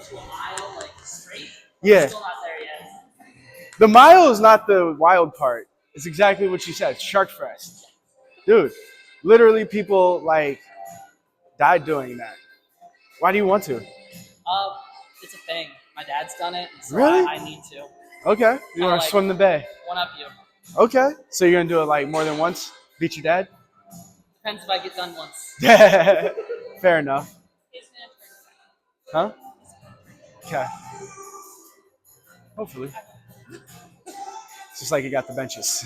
to a mile like straight. Yeah. Still not there yet. The mile is not the wild part. It's exactly what you said. Shark Fest. Dude, literally people like died doing that. Why do you want to? It's a thing. My dad's done it, so Really? I need to. Okay. You Kinda want to like- swim the bay? One up you. Okay. So you're gonna do it like more than once? Beat your dad? Depends if I get done once. Fair enough. He's gonna turn Huh? Okay. Hopefully. It's just like you got the benches.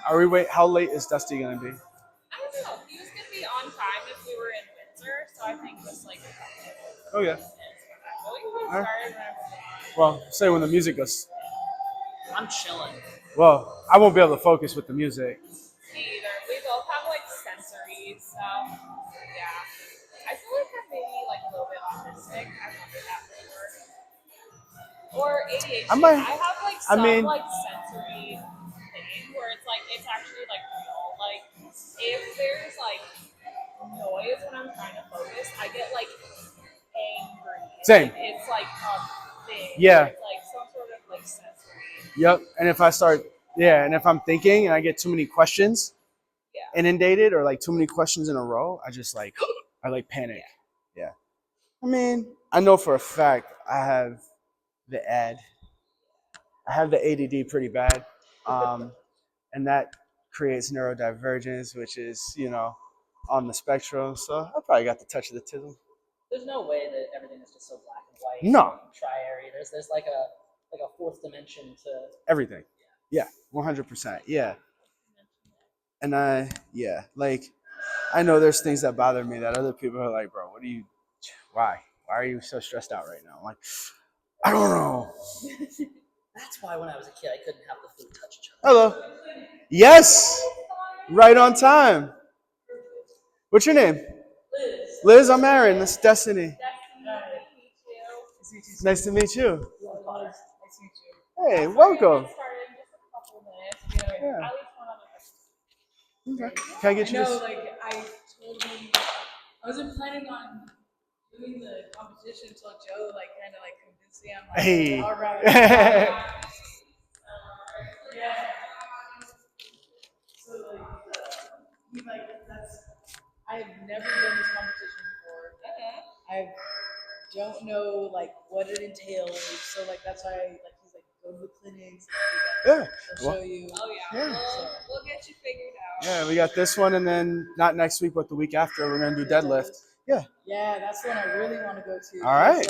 Are we wait? How late is Dusty gonna be? I don't know. He was gonna be on time if we were in Windsor, so I think just like. Oh yeah. But we can get Alright. started whenever we Well, want. say when the music goes. I'm chilling. Well, I won't be able to focus with the music. Me either. We both have like sensory stuff. Yeah. I feel like I'm maybe like a little bit autistic. I've wondered that before. Or ADHD. I might- have like I some mean- like sensory thing where it's like it's actually like real. Like if there's like noise when I'm trying to focus, I get like angry. Same. It's like a thing. Yeah. It's like some sort of like sensory. Yep. And if I start, and if I'm thinking and I get too many questions Yeah. inundated or like too many questions in a row, I just like, I like panic. Yeah. I mean, I know for a fact I have the I have the ADD pretty bad. And that creates neurodivergence, which is, on the spectrum. So I probably got the touch of the tism. There's no way that everything is just so black and white. No. Tri-area. There's like a fourth dimension to. Everything. Yeah. 100%. Yeah. And I know there's things that bother me that other people are like, bro, why are you so stressed out right now? I'm like, I don't know. That's why when I was a kid, I couldn't have the food touch each other. Hello. Yes. Right on time. What's your name? Liz, I'm Aaron. That's Destiny. Nice to meet you. Hey, welcome. Yeah. Okay. Can I get you No, this? like I told him I wasn't planning on doing the competition until Joe like kind of like convinced me. I'm like, Hey. all right. Yeah. So like, he like I've never done this competition before. I don't know like what it entails. So like that's why he's like go to the clinics. Yeah. They'll show you. Oh yeah. Yeah. We'll get you figured out. Yeah, we got this one, and then not next week, but the week after, we're gonna do deadlift. Yeah. Yeah, that's the one I really want to go to. All right.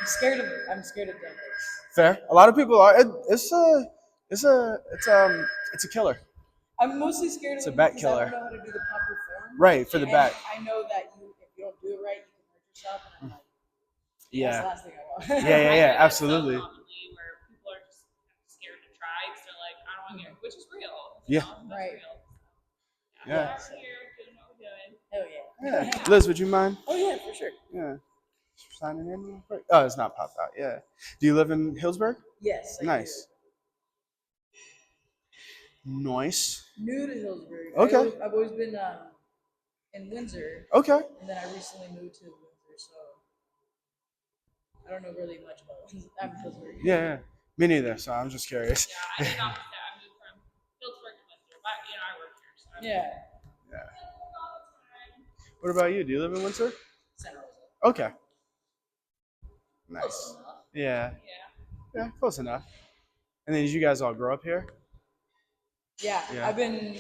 I'm scared of deadlifts. Fair. A lot of people are. It's a killer. I'm mostly scared It's of a it back because I killer. don't know how to do the proper form. Right, for the And back. I know that if you don't do it right, you can hurt yourself. And I'm like, that's the Yeah. last thing I want. Yeah, absolutely. So commonly where people are just scared to try because they're like, I don't want to get, which is real. Yeah. That's Right. real. Yeah. We're here doing what we're doing. Hell yeah. Yeah. Liz, would you mind? Oh yeah, for sure. Yeah. Signing in real quick? Oh, it's not popped out. Yeah. Do you live in Hillsburg? Yes. I Nice. Nice. do. New to Hillsburg. Okay. I've always been in Windsor, Okay. and then I recently moved to Windsor, so I don't know really much about Windsor. I'm Hillsburg. Yeah. Me neither. So I'm just curious. Yeah, I did not that. I moved from Phillipsburg to Windsor, but I work here, so I Yeah. What about you? Do you live in Windsor? Santa Rosa. Okay. Close Nice. enough. Yeah. Yeah. Yeah. Close enough. And then did you guys all grow up here? Yeah. Yeah. I've been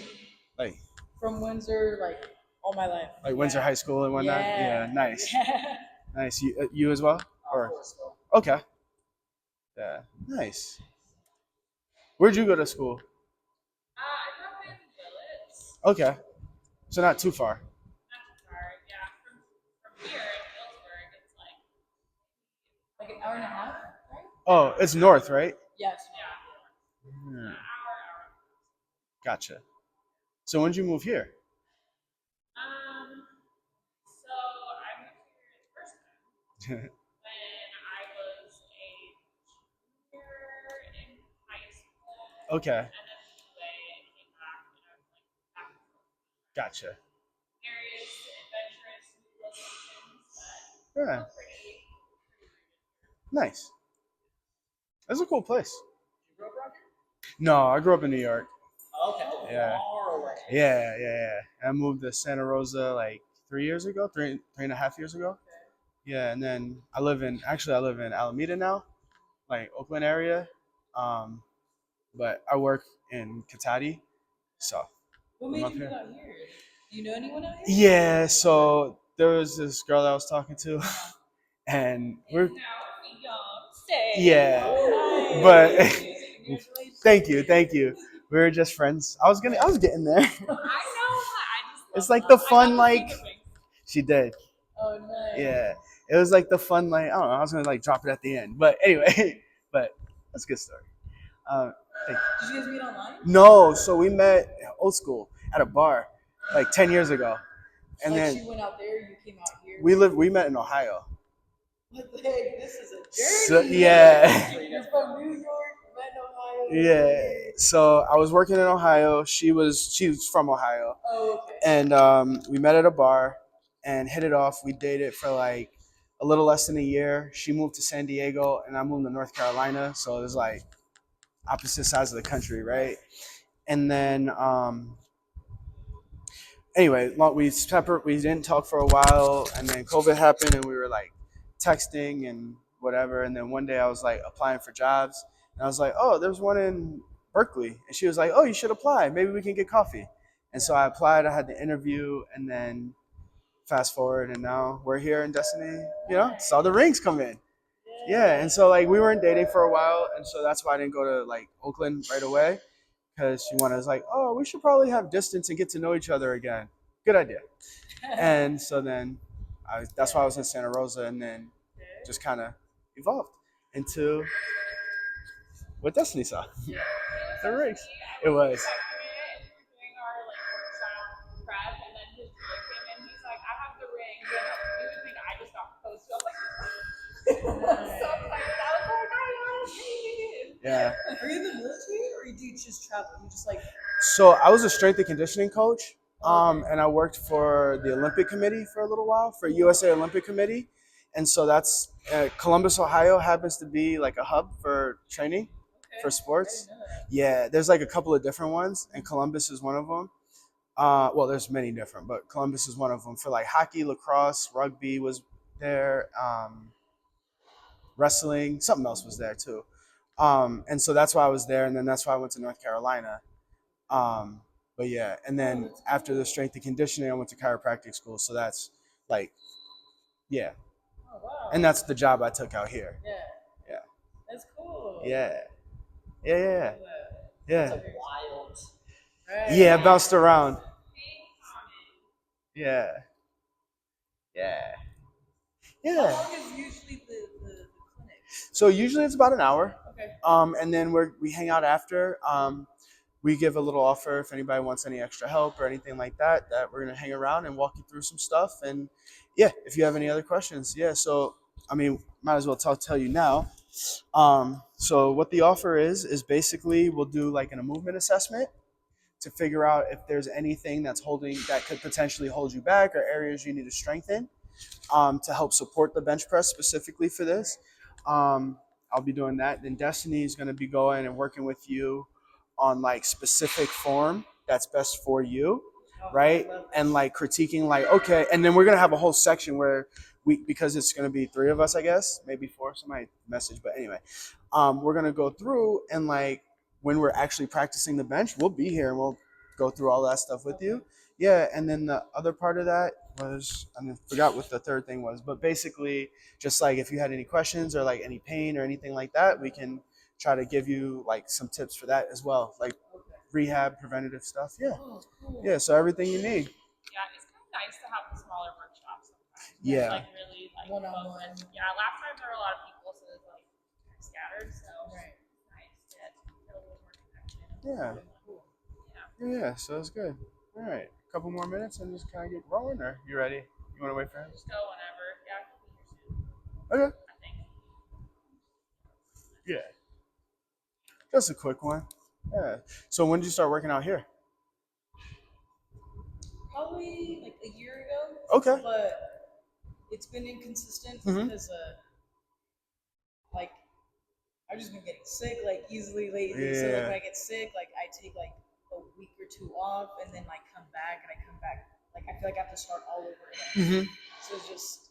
Like from Windsor like all my life. Windsor High School and whatnot? Yeah. Nice. Nice. You as well? Or okay. Yeah. Nice. Where'd you go to school? I grew up in Willits. Okay. So not too far. Not too far. Yeah. From here in Phillipsburg, it's like Like an hour and a half, right? Oh, it's north, right? Yes. Hmm. an hour. Gotcha. So when did you move here? So I moved here the first time when I was a junior in high school. Okay. And then moved away and came back and I was like back. Gotcha. Here Yeah, Pretty. nice. That's a cool place. You grew up around here? No, I grew up in New York. Okay, Yeah. far away. Yeah. I moved to Santa Rosa like 3 years ago, three and a half years ago. Yeah, and then I live in Alameda now, like Oakland area. Um, but I work in Katati, so What I'm made up you move here. out here? Do you know anyone out here? Yeah, so there was this girl I was talking to, and we're Now fiance. yeah, Oh, but nice. Congratulations. thank you. We were just friends. I was getting there. I know. I just love It's like that. the fun I got like to see the ring. she did. Oh, nice. Yeah, it was like the fun like I don't know. I was gonna like drop it at the end, but anyway, but that's a good story. Thank you. Did you guys meet online? No, so we met old school at a bar like 10 years ago, and Like then she went out there, you came out here. we met in Ohio. What the heck? This is a journey. So, yeah. You're from New York, met in Ohio. Yeah. So I was working in Ohio. She was from Ohio, Oh, okay. and we met at a bar and hit it off. We dated for like a little less than a year. She moved to San Diego, and I moved to North Carolina. So it was like opposite sides of the country, right? And then anyway, we didn't talk for a while, and then COVID happened, and we were like texting and whatever. And then one day I was like applying for jobs, and I was like, oh, there's one in Berkeley, and she was like, oh, you should apply. Maybe we can get coffee. And so I applied. I had the interview, and then fast forward, and now we're here in Destiny. You know, saw the rings come in. Yeah, and so like we weren't dating for a while, and so that's why I didn't go to like Oakland right away, because she wanted was like, oh, we should probably have distance and get to know each other again. Good idea. And so then that's why I was in Santa Rosa, and then just kind of evolved into what Destiny saw. The rings. It was. Doing our like workshop prep, and then his boy came in. He's like, "I have the ring." You know, he would think I just got proposed to. I was like, so excited. I was like, "I love you." Yeah. Are you in the military or do you just travel? You just like. So I was a strength and conditioning coach, and I worked for the Olympic Committee for a little while, for USA Olympic Committee, and so that's Columbus, Ohio happens to be like a hub for training for sports. Yeah, there's like a couple of different ones, and Columbus is one of them. Well, there's many different, but Columbus is one of them for like hockey, lacrosse, rugby was there, wrestling, something else was there too. And so that's why I was there, and then that's why I went to North Carolina. But yeah, and then after the strength and conditioning, I went to chiropractic school. So that's like, yeah, Oh, wow. and that's the job I took out here. Yeah. Yeah. That's cool. Yeah. That's wild. Right. Yeah, bounced around. Being common. Yeah. How long is usually the clinic? So usually it's about an hour. Okay. And then we hang out after. We give a little offer if anybody wants any extra help or anything like that. That we're gonna hang around and walk you through some stuff. And yeah, if you have any other questions, yeah. So I mean, might as well tell you now. So what the offer is basically we'll do like a movement assessment to figure out if there's anything that could potentially hold you back or areas you need to strengthen. To help support the bench press specifically for this. I'll be doing that. Then Destiny is going to be going and working with you on like specific form that's best for you, right? And like critiquing like, okay, and then we're going to have a whole section where because it's going to be 3 of us, I guess, maybe 4, somebody message, but anyway, we're going to go through and like when we're actually practicing the bench, we'll be here and we'll go through all that stuff with you. Yeah, and then the other part of that was, I forgot what the third thing was, but basically just like if you had any questions or like any pain or anything like that, we can try to give you like some tips for that as well, like rehab, preventative stuff. Yeah. Oh, cool. Yeah, so everything you need. Yeah, it's kind of nice to have the smaller workshops sometimes. Yeah. Like really like One-on-one. Yeah, last time there were a lot of people, so it's like scattered. So Right. it's nice to get a little more connection. Yeah. Cool. Yeah, so it's good. All right, a couple more minutes and just kind of get rolling, or you ready? You want to wait for him? Just go whenever. Yeah, I can be here soon. Okay. I think. Yeah. Just a quick one. Yeah. So when did you start working out here? Probably like a year ago. Okay. But it's been inconsistent Mhm. because like I've just been getting sick like easily lately. So like Yeah. when I get sick, like I take like a week or two off and then like come back and I come back like I feel like I have to start all over again. Mhm. So it's just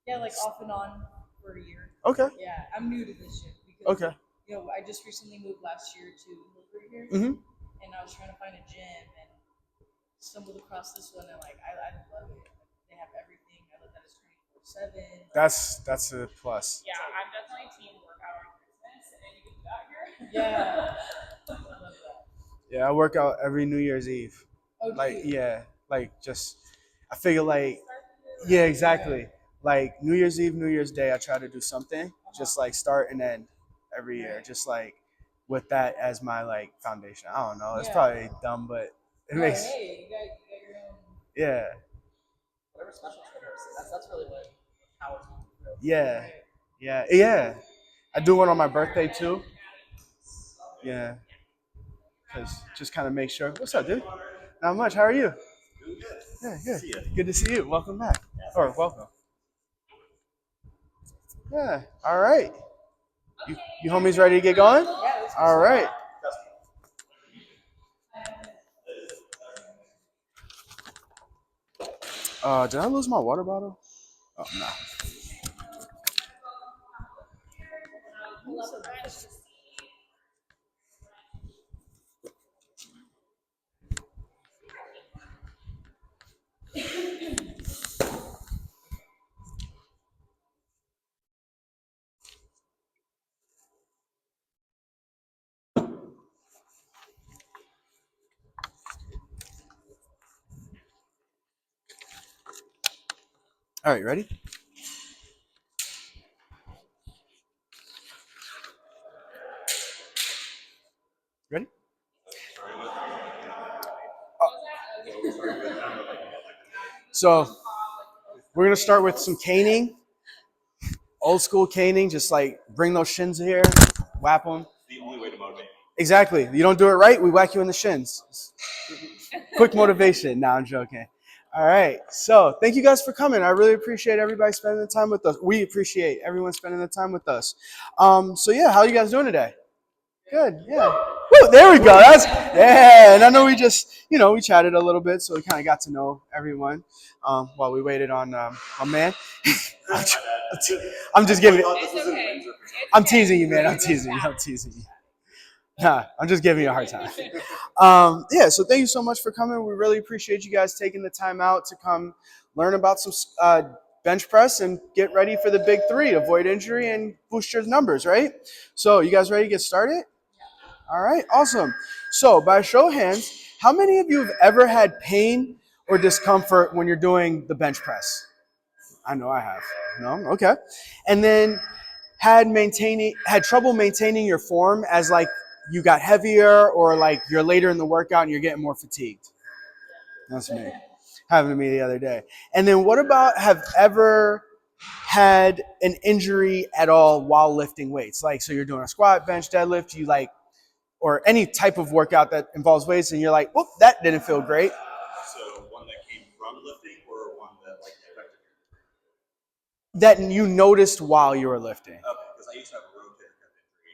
like off and on for a year. Okay. Yeah, I'm new to this shit because Okay. you know I just recently moved last year to Hillsbury here, Mhm. and I was trying to find a gym and stumbled across this one and like I love it. They have everything. I love that it's 24/7. That's a plus. Yeah, I'm definitely team workout on Christmas, and you can do that here. Yeah. I love that. Yeah, I work out every New Year's Eve. Oh, do Like, you? yeah, like just I figure like, yeah, exactly. Like New Year's Eve, New Year's Day, I try to do something, just like start and end every year, just like with that as my like foundation. I don't know, it's Yeah. probably dumb, but it No, makes, hey, you got your own. yeah, Whatever special triggers. That's really what powers me through. yeah, yeah. I do one on my birthday too. Yeah, because just kind of make sure. What's up, dude? Not much. How are you? Yeah, good. Good to see you. Welcome back. Or welcome. Yeah. All right. You homies ready to get going? Yeah, let's go. All right. Did I lose my water bottle? Oh no. Pull up a bench to see. All right, ready? Ready? So we're gonna start with some caning, old school caning. Just like bring those shins here, whap them. The only way to motivate me. Exactly. You don't do it right, we whack you in the shins. Quick motivation. No, I'm joking. All right. So thank you guys for coming. I really appreciate everybody spending the time with us. We appreciate everyone spending the time with us. So yeah, how are you guys doing today? Good. Yeah. Woo, there we go. That's yeah. And I know we just, we chatted a little bit, so we kind of got to know everyone while we waited on my man. I'm just giving. It's okay. It's I'm okay. teasing you, man. I'm We're teasing you. back. I'm teasing you. Nah, I'm just giving you a hard time. Yeah, so thank you so much for coming. We really appreciate you guys taking the time out to come learn about some bench press and get ready for the big three, avoid injury and boost your numbers, right? So you guys ready to get started? All right, awesome. So by show of hands, how many of you have ever had pain or discomfort when you're doing the bench press? I know I have. No? Okay. And then had trouble maintaining your form as like you got heavier or like you're later in the workout and you're getting more fatigued? That's me. Happened to me the other day. And then what about have ever had an injury at all while lifting weights? Like, so you're doing a squat, bench, deadlift, you like, or any type of workout that involves weights and you're like, whoop, that didn't feel great. So one that came from lifting or one that like affected you? That you noticed while you were lifting. Okay, because I used to have a rotator cuff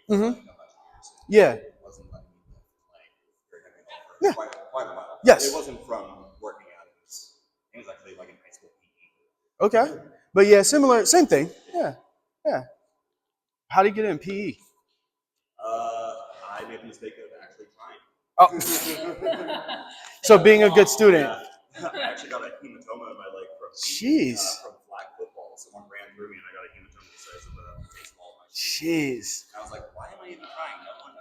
injury for like a bunch of years. Yeah. It wasn't letting me lift like very heavy for Yeah. quite a while. Yes. It wasn't from working out. It was actually like in high school PE. Okay. But yeah, similar, same thing. Yeah. Yeah. How do you get in PE? I made the mistake of actually trying. Oh. So being a good student. Yeah. I actually got a hematoma in my leg from Jeez. From flag football. Someone ran through me and I got a hematoma the size of a baseball. Jeez. I was like, why am I even trying? No one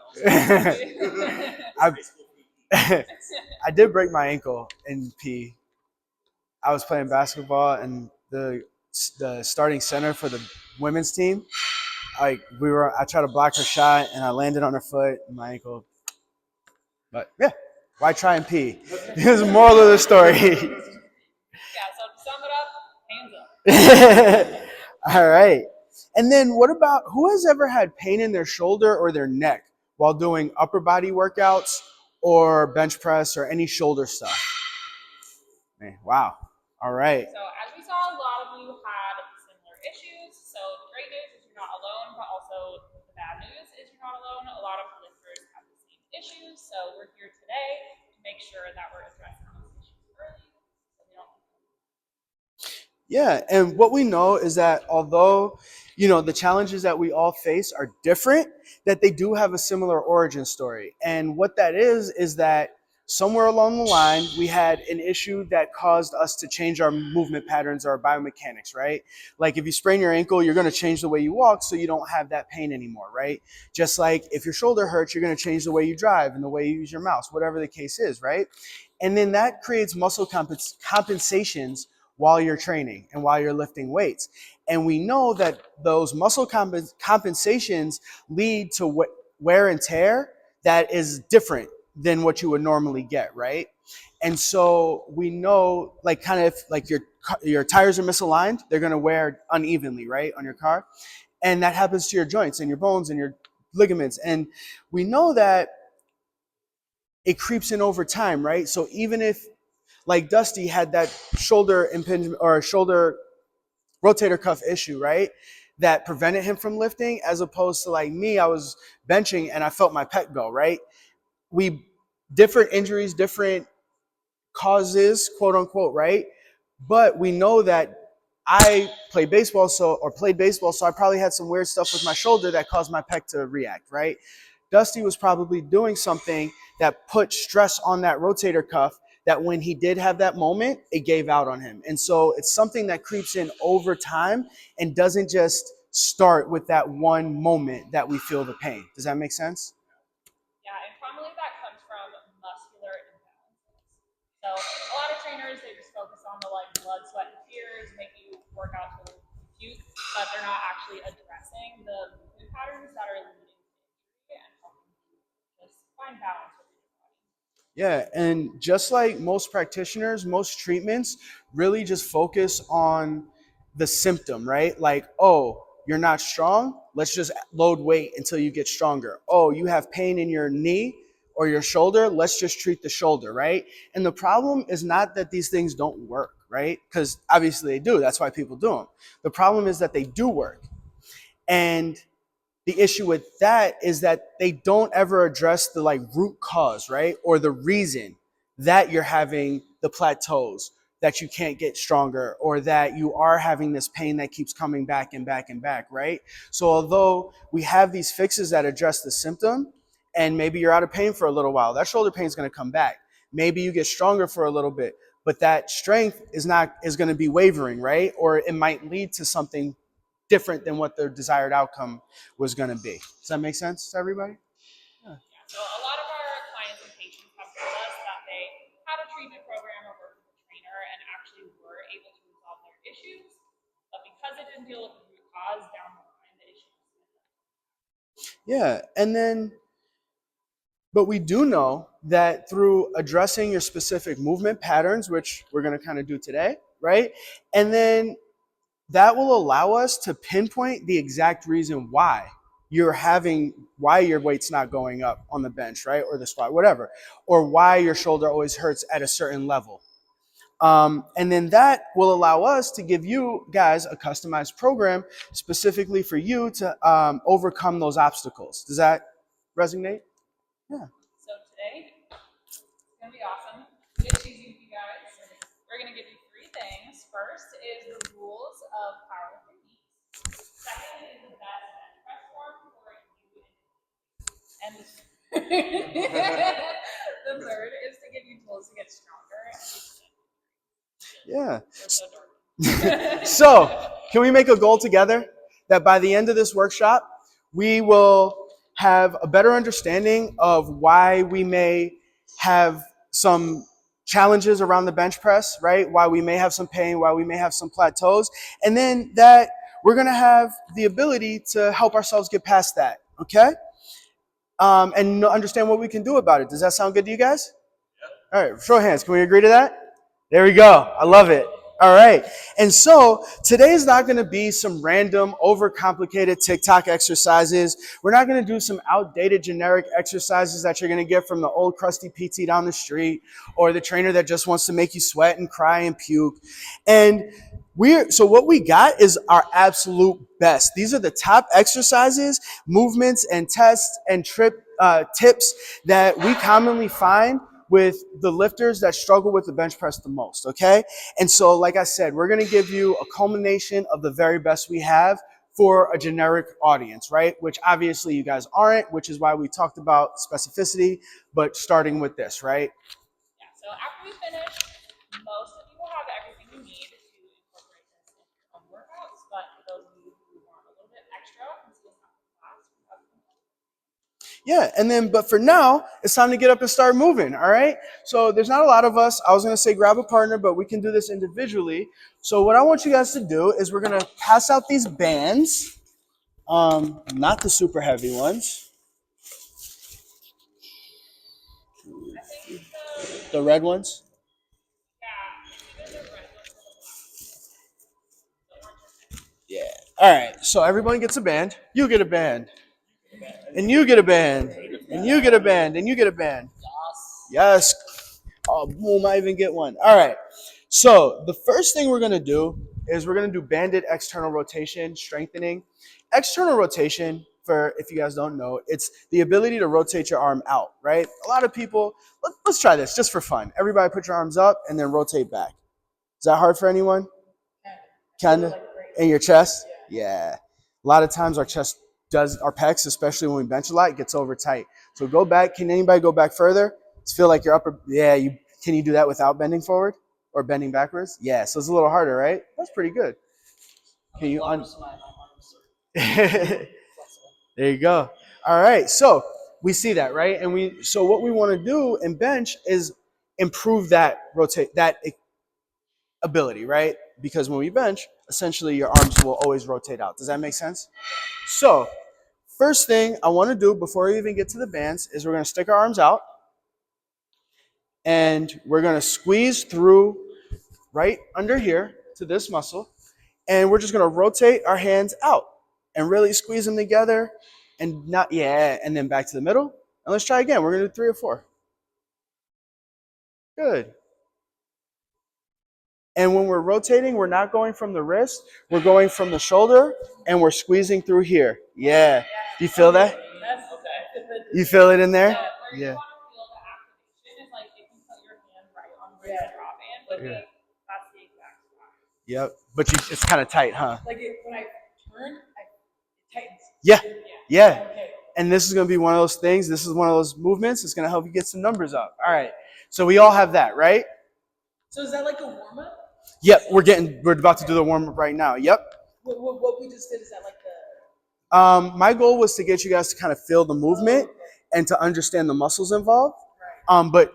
knows. High school PE. I did break my ankle in PE. I was playing basketball and the starting center for the women's team, I tried to block her shot and I landed on her foot and my ankle. But yeah, why try and pee? Here's the moral of the story. Yeah, so to sum it up, hands up. All right. And then what about, who has ever had pain in their shoulder or their neck while doing upper body workouts or bench press or any shoulder stuff? Man, wow. All right. So as we saw, a lot of you had So great news is you're not alone, but also the bad news is you're not alone. A lot of lifters have the same issues, so we're here today to make sure that we're addressing those issues early, so we don't. Yeah, and what we know is that although, the challenges that we all face are different, that they do have a similar origin story. And what that is that somewhere along the line, we had an issue that caused us to change our movement patterns or our biomechanics, right? Like if you sprain your ankle, you're going to change the way you walk so you don't have that pain anymore, right? Just like if your shoulder hurts, you're going to change the way you drive and the way you use your mouse, whatever the case is, right? And then that creates muscle compensations while you're training and while you're lifting weights. And we know that those muscle compensations lead to wear and tear that is different than what you would normally get, right? And so we know, like kind of like your tires are misaligned, they're going to wear unevenly, right, on your car. And that happens to your joints and your bones and your ligaments. And we know that it creeps in over time, right? So even if, like Dusty had that shoulder impingement or shoulder rotator cuff issue, right? That prevented him from lifting, as opposed to like me, I was benching and I felt my pec go, right? Different injuries, different causes, quote unquote, right? But we know that I played baseball, so I probably had some weird stuff with my shoulder that caused my pec to react, right? Dusty was probably doing something that put stress on that rotator cuff that when he did have that moment, it gave out on him. And so it's something that creeps in over time and doesn't just start with that one moment that we feel the pain. Does that make sense? Yeah, and commonly that comes from muscular imbalances. So a lot of trainers, they just focus on the like blood, sweat, and tears, make you work out till you puke, but they're not actually addressing the movement patterns that are leading to injury and helping you just find balance with your body. Yeah, and just like most practitioners, most treatments really just focus on the symptom, right? Like, oh, you're not strong, let's just load weight until you get stronger. Oh, you have pain in your knee or your shoulder, let's just treat the shoulder, right? And the problem is not that these things don't work, right? Because obviously they do, that's why people do them. The problem is that they do work. And the issue with that is that they don't ever address the like root cause, right? Or the reason that you're having the plateaus, that you can't get stronger, or that you are having this pain that keeps coming back and back and back, right? So although we have these fixes that address the symptom, and maybe you're out of pain for a little while, that shoulder pain is going to come back. Maybe you get stronger for a little bit, but that strength is going to be wavering, right? Or it might lead to something different than what their desired outcome was going to be. Does that make sense to everybody? Yeah, so a lot of our clients and patients have told us that they had a treatment program or worked with a trainer and actually were able to resolve their issues, but because it didn't deal with the root cause down the line, the issues. Yeah, but we do know that through addressing your specific movement patterns, which we're going to kind of do today, right? And then that will allow us to pinpoint the exact reason why your weight's not going up on the bench, right? Or the squat, whatever, or why your shoulder always hurts at a certain level. And then that will allow us to give you guys a customized program specifically for you to overcome those obstacles. Does that resonate? Yeah. So today, it's going to be awesome. It's easy for you guys. We're going to give you 3 things. First is the rules of powerlifting meets. Second is the best bench press form for you. And the third is to give you tools to get stronger. Yeah. So dark. So, can we make a goal together that by the end of this workshop, we will have a better understanding of why we may have some challenges around the bench press, right? Why we may have some pain, why we may have some plateaus, and then that we're going to have the ability to help ourselves get past that, okay? And understand what we can do about it. Does that sound good to you guys? All right, show of hands. Can we agree to that? There we go. I love it. All right. And so today is not going to be some random, overcomplicated TikTok exercises. We're not going to do some outdated generic exercises that you're going to get from the old crusty PT down the street or the trainer that just wants to make you sweat and cry and puke. And So what we got is our absolute best. These are the top exercises, movements, and tests and tips that we commonly find with the lifters that struggle with the bench press the most, okay? And so, like I said, we're gonna give you a culmination of the very best we have for a generic audience, right? Which obviously you guys aren't, which is why we talked about specificity, but starting with this, right? Yeah, so after we finish, most of you will have everything you need to incorporate this into your own workouts, but for those of you who want a little bit extra, since we have the class, we have Yeah, and then, but for now, it's time to get up and start moving, all right? So there's not a lot of us. I was gonna say grab a partner, but we can do this individually. So what I want you guys to do is we're gonna pass out these bands, not the super heavy ones. I think The red ones? yeah, either the red ones or the black ones. Yeah. All right, so everyone gets a band. You get a band. And you get a band. And you get a band. And you get a band. Yes. Oh, boom, I even get one. All right. So the first thing we're going to do is we're going to do banded external rotation, strengthening. External rotation, for if you guys don't know, it's the ability to rotate your arm out, right? A lot of people, let's try this just for fun. Everybody put your arms up and then rotate back. Is that hard for anyone? Kind of? In your chest? Yeah. A lot of times our chest does, our pecs, especially when we bench a lot, gets over tight. So go back. Can anybody go back further? Just feel like your upper, yeah, can you do that without bending forward or bending backwards? Yeah, so it's a little harder, right? That's pretty good. Can you there you go. All right, so we see that, right? And so what we want to do in bench is improve that ability, right? Because when we bench, essentially your arms will always rotate out. Does that make sense? So first thing I want to do before we even get to the bands is we're going to stick our arms out and we're going to squeeze through right under here to this muscle. And we're just going to rotate our hands out and really squeeze them together and and then back to the middle. And let's try again. We're going to do 3 or 4. Good. And when we're rotating, we're not going from the wrist, we're going from the shoulder and we're squeezing through here. Yeah. Do you feel that? You feel it in there? Yeah. It's like if you put your hand right on where you're dropping, but that's the exact spot. Yep. But it's kind of tight, huh? Like when I turn, it tightens. Yeah. Okay. And this is going to be one of those things. This is one of those movements. It's going to help you get some numbers up. All right. So we all have that, right? So is that like a warm up? Yep. We're about to do the warm up right now. Yep. What we just did, is that like the? My goal was to get you guys to kind of feel the movement and to understand the muscles involved. But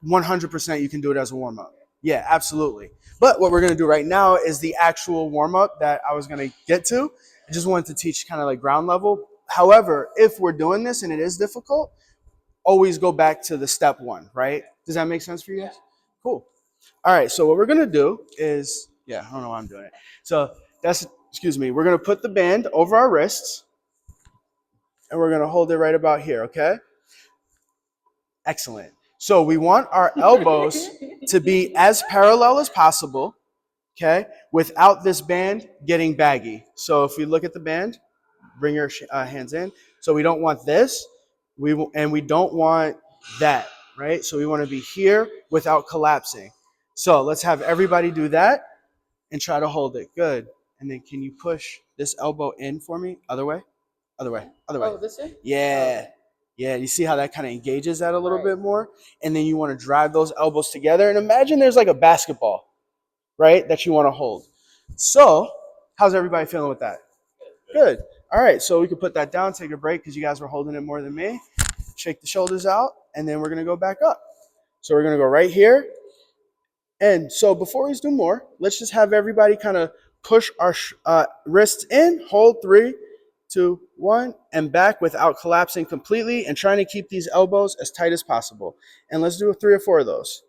100% you can do it as a warm up. Yeah, absolutely. But what we're going to do right now is the actual warm up that I was going to get to. I just wanted to teach kind of like ground level. However, if we're doing this and it is difficult, always go back to the step 1, right? Does that make sense for you guys? Cool. All right, so what we're going to do is, I don't know why I'm doing it. So we're going to put the band over our wrists and we're going to hold it right about here, okay? Excellent. So we want our elbows to be as parallel as possible, okay, without this band getting baggy. So if we look at the band, bring your hands in. So we don't want this, and we don't want that, right? So we want to be here without collapsing. So let's have everybody do that and try to hold it. Good. And then can you push this elbow in for me? Other way? Other way. Other way. Oh, this way? Yeah. Yeah, you see how that kind of engages that a little bit more? And then you want to drive those elbows together. And imagine there's like a basketball, right, that you want to hold. So how's everybody feeling with that? Good. All right, so we can put that down, take a break because you guys were holding it more than me. Shake the shoulders out, and then we're going to go back up. So we're going to go right here. And so before we do more, let's just have everybody kind of push our wrists in, hold 3, 2, 1, and back without collapsing completely and trying to keep these elbows as tight as possible. And let's do 3 or 4 of those.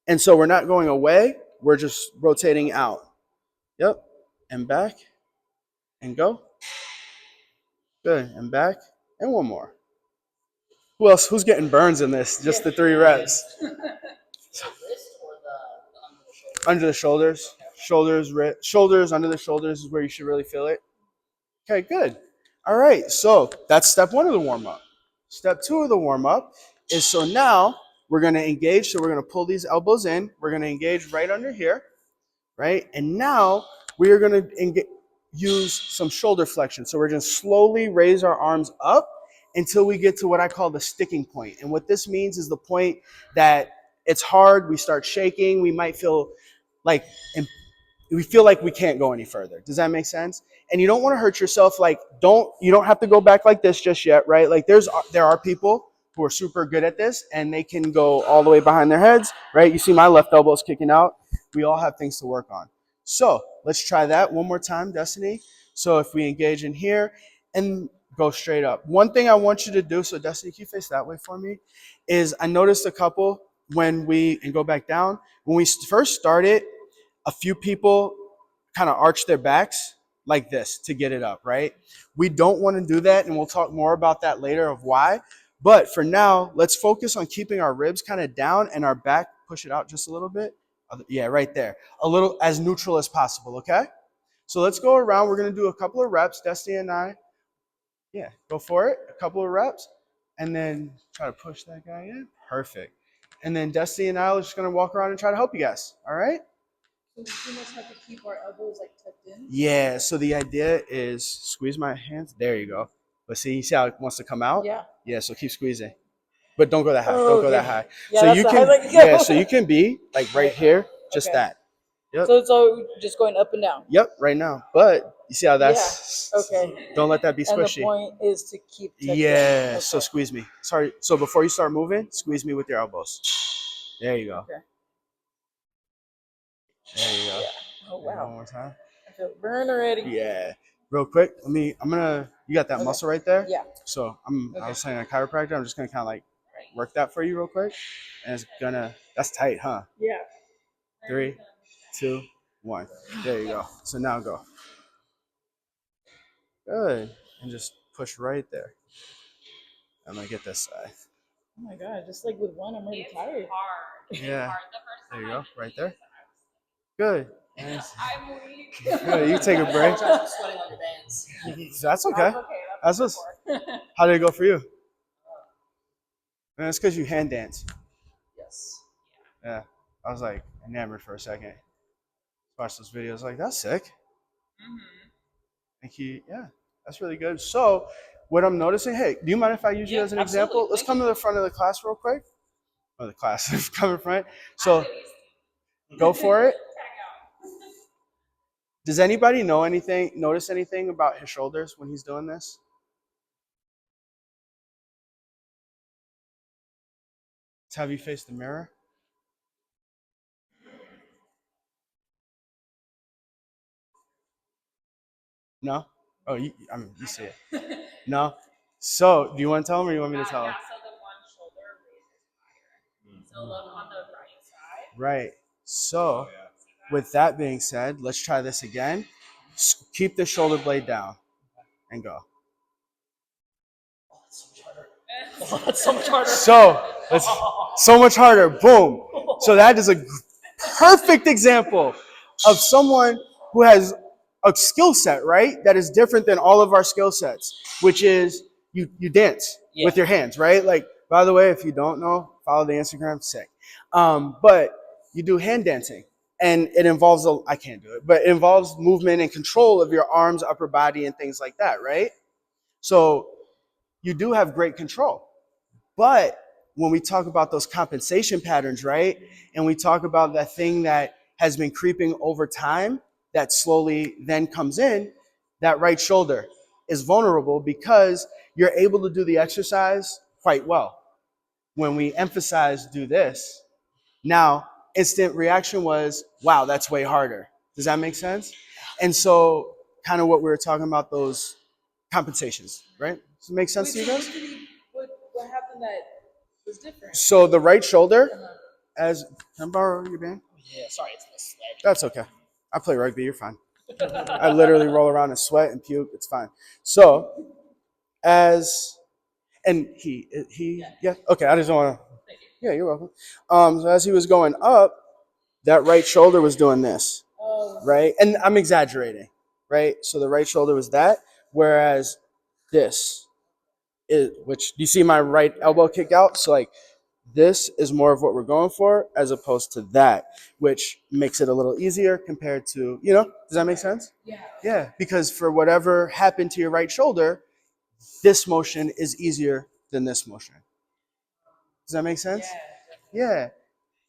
And so we're not going away. We're just rotating out. Yep. And back. And go. Good. And back. And one more. Who else? Who's getting burns in this? Just the 3 reps. The wrist or the under the shoulder? Under the shoulders. shoulders, shoulders, under the shoulders is where you should really feel it. Okay, good. All right, so that's step 1 of the warm-up. Step 2 of the warm-up is so now we're gonna engage, so we're gonna pull these elbows in, we're gonna engage right under here, right? And now we are gonna use some shoulder flexion. So we're gonna slowly raise our arms up until we get to what I call the sticking point. And what this means is the point that it's hard, we start shaking, we might feel like we can't go any further. Does that make sense? And you don't want to hurt yourself. Like, you don't have to go back like this just yet, right? Like there are people who are super good at this and they can go all the way behind their heads, right? You see my left elbow's kicking out. We all have things to work on. So let's try that one more time, Destiny. So if we engage in here and go straight up. One thing I want you to do, so Destiny, can you face that way for me? Is I noticed a couple and go back down. When we first started, a few people kind of arch their backs like this to get it up, right? We don't want to do that, and we'll talk more about that later of why. But for now, let's focus on keeping our ribs kind of down and our back, push it out just a little bit. Yeah, right there. A little as neutral as possible, okay? So let's go around. We're going to do a couple of reps, Destiny and I. Yeah, go for it. A couple of reps, and then try to push that guy in. Perfect. And then Destiny and I are just going to walk around and try to help you guys, all right? So we pretty much have to keep our elbows like tucked in. Yeah, so the idea is squeeze my hands. There you go. But see, you see how it wants to come out? Yeah. Yeah, so keep squeezing. But don't go that high. Oh, don't go okay. that high. Yeah, so that's you the can high leg to go. yeah, so you can be like right here, just Okay. that. Yep. So it's all just going up and down. Yep, right now. But you see how that's Okay. Don't let that be And the squishy. point is to keep tucked in. Yeah, Okay. so squeeze me. Sorry. So before you start moving, squeeze me with your elbows. There you go. Okay. There you go. Yeah. Oh One wow. more time. I feel it burn already. Yeah. Real quick, you got that Okay. muscle right there? Yeah. So I Okay. was saying a chiropractor, I'm just gonna kind of like work that for you real quick. And that's tight, huh? Yeah. 3, 2, 1. There you go. So now go. Good. And just push right there. I'm gonna get this side. Oh my god, just like with one, I'm already It's tired. hard. It's Yeah. hard. The first There you time go. I did Right these, there. I was Good. like, Nice. I'm weak. Good. You take a break. I'm sweating on your bands. That's okay. That's okay. That's That's what's- what How did it go for you? Man, it's because you hand dance. Yes. Yeah. I was like enamored for a second. Watch those videos, like, that's sick. Mm-hmm. Thank you. Yeah, that's really good. So, what I'm noticing, hey, do you mind if I use you Yeah, as an absolutely. example? Let's Thank come to the front of the class real quick. Or the class, come in front. So, go for it. Does anybody notice anything about his shoulders when he's doing this? Let's have you face the mirror. No? Oh, you see it. No? So, do you want to tell him or you want me to tell him? Yeah, so the one shoulder raises higher. So look on the right side. Right. So, with that being said, let's try this again. Keep the shoulder blade down and go. Oh, that's so much harder. So, that's so much harder. Boom. So, that is a perfect example of someone who has a skill set, right? That is different than all of our skill sets, which is you dance with your hands, right? Like, by the way, if you don't know, follow the Instagram, sick. But you do hand dancing, and it involves, I can't do it, but it involves movement and control of your arms, upper body, and things like that, right? So you do have great control. But when we talk about those compensation patterns, right? And we talk about that thing that has been creeping over time, that slowly then comes in, that right shoulder is vulnerable because you're able to do the exercise quite well. When we emphasize do this, now instant reaction was, wow, that's way harder. Does that make sense? And so kind of what we were talking about, those compensations, right? Does it make sense to you guys? What happened that was different? So the right shoulder, can I borrow your band? Yeah, sorry, it's the sledge. That's okay. I play rugby, you're fine. I literally roll around and sweat and puke, it's fine. So, yeah, okay, I just don't want to, yeah, you're welcome. So as he was going up, that right shoulder was doing this. Oh, right? And I'm exaggerating, right? So the right shoulder was that, whereas this is, which you see my right elbow kick out. So like this is more of what we're going for as opposed to that, which makes it a little easier compared to, does that make sense? Yeah. Yeah, because for whatever happened to your right shoulder, this motion is easier than this motion. Does that make sense? Yeah.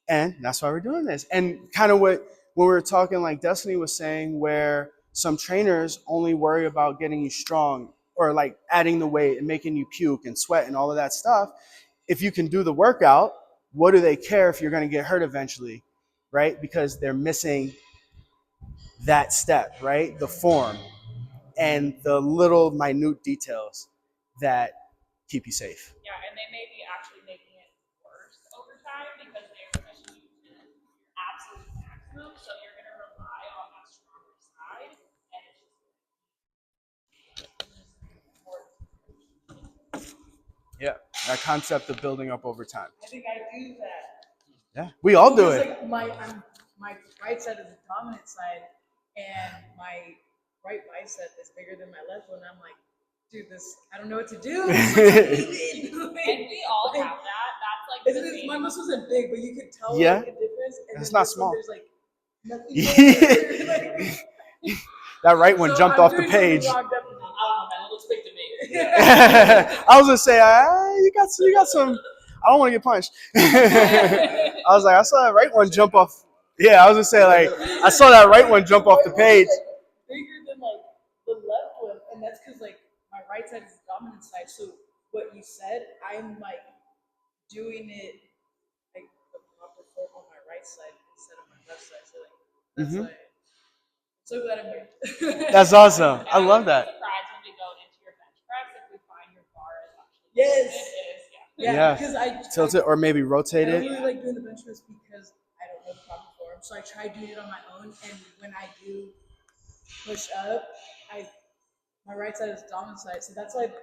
And that's why we're doing this. And kind of what when we were talking, like Destiny was saying, where some trainers only worry about getting you strong or like adding the weight and making you puke and sweat and all of that stuff. If you can do the workout, what do they care if you're going to get hurt eventually, right? Because they're missing that step, right? The form and the little minute details that keep you safe. Yeah, and they may be actually making it worse over time because they're pushing you to your absolute maximum. So you're going to rely on that stronger side, and it's just Yeah, that concept of building up over time. I think I do that. Yeah, we all do Because, it. like, my right side is the dominant side, and my right bicep is bigger than my left one. I'm like, dude, I don't know what to do. and we all have that. That's like the main. My muscles are big, but you can tell Yeah. like, the difference. And It's then not this one, small. There's like nothing. There. That right one So jumped I'm off the doing something page. wrong, definitely. I don't know, man. It looks big to me. I was gonna say, you got some. I don't want to get punched. I was like, I saw that right one jump off. Yeah, I was gonna say, like, I saw that right one jump off the page. Bigger than like the left one, and that's because like my right side is the dominant side. So what you said, I'm like doing it like the proper form on my right side instead of my left side. So like that's like. So glad I'm here. That's awesome. And I love would be that. surprised when we go into your bench press if we find your bar is actually Yes. it is, Yeah. Because Tilt it or maybe rotate I don't it. really like doing the bench press because I don't know the proper form. So I try doing it on my own, and when I do push up, my right side is the dominant side. So that's like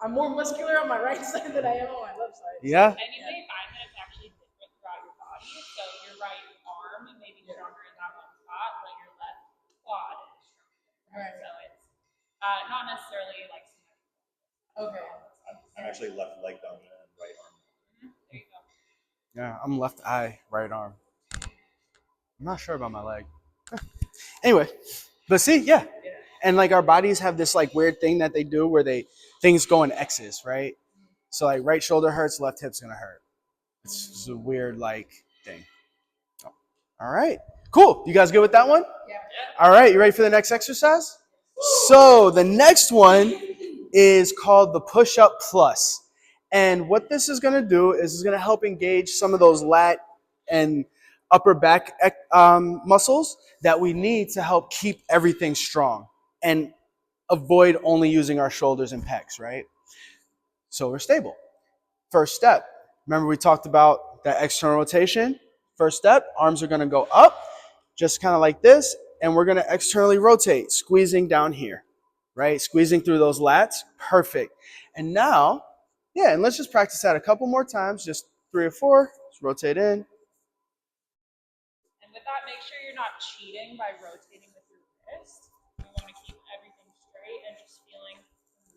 I'm more muscular on my right side than I am on my left side. Yeah. And you may find that it's actually different throughout your body. So your right arm may be stronger in that one spot, but your left quad is stronger. Right. So it's not necessarily like Okay. I'm actually left leg dominant and right arm. there you go. Yeah, I'm left eye, right arm. I'm not sure about my leg. Anyway, but see, yeah. And like our bodies have this like weird thing that they do where things go in X's, right? So like right shoulder hurts, left hip's gonna hurt. It's just a weird like thing. Oh. All right, cool. You guys good with that one? Yeah. All right, you ready for the next exercise? So the next one is called the push-up plus. And what this is gonna do is it's gonna help engage some of those lat and upper back muscles that we need to help keep everything strong and avoid only using our shoulders and pecs, right? So we're stable. First step, remember we talked about that external rotation? First step, arms are gonna go up, just kind of like this, and we're gonna externally rotate, squeezing down here, right? Squeezing through those lats, perfect. And now, yeah, and let's just practice that a couple more times, just 3 or 4, just rotate in. And with that, make sure you're not cheating by rotating with your wrist. You want to keep everything straight and just feeling the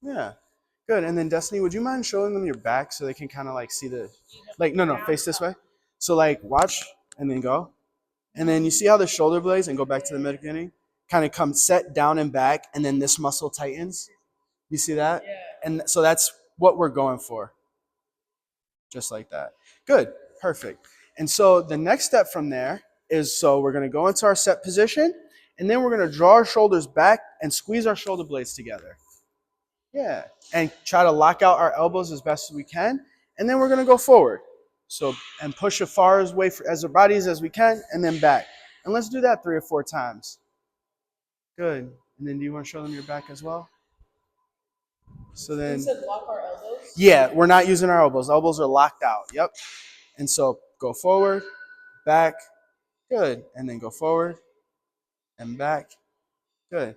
movement. Yeah, good. And then Destiny, would you mind showing them your back so they can kind of like see the, like, no, face this way. So like watch and then go. And then you see how the shoulder blades, and go back to the beginning, kind of come set down and back, and then this muscle tightens. You see that? Yeah. And so that's what we're going for. Just like that. Good, perfect. And so the next step from there is, so we're gonna go into our set position, and then we're gonna draw our shoulders back and squeeze our shoulder blades together. Yeah, and try to lock out our elbows as best as we can, and then we're gonna go forward. So, and push as far away as our bodies as we can, and then back. And let's do that 3 or 4 times. Good. And then do you want to show them your back as well? So then, You said lock our elbows? yeah, we're not using our elbows. Elbows are locked out. Yep. And so go forward, back, good. And then go forward and back, good.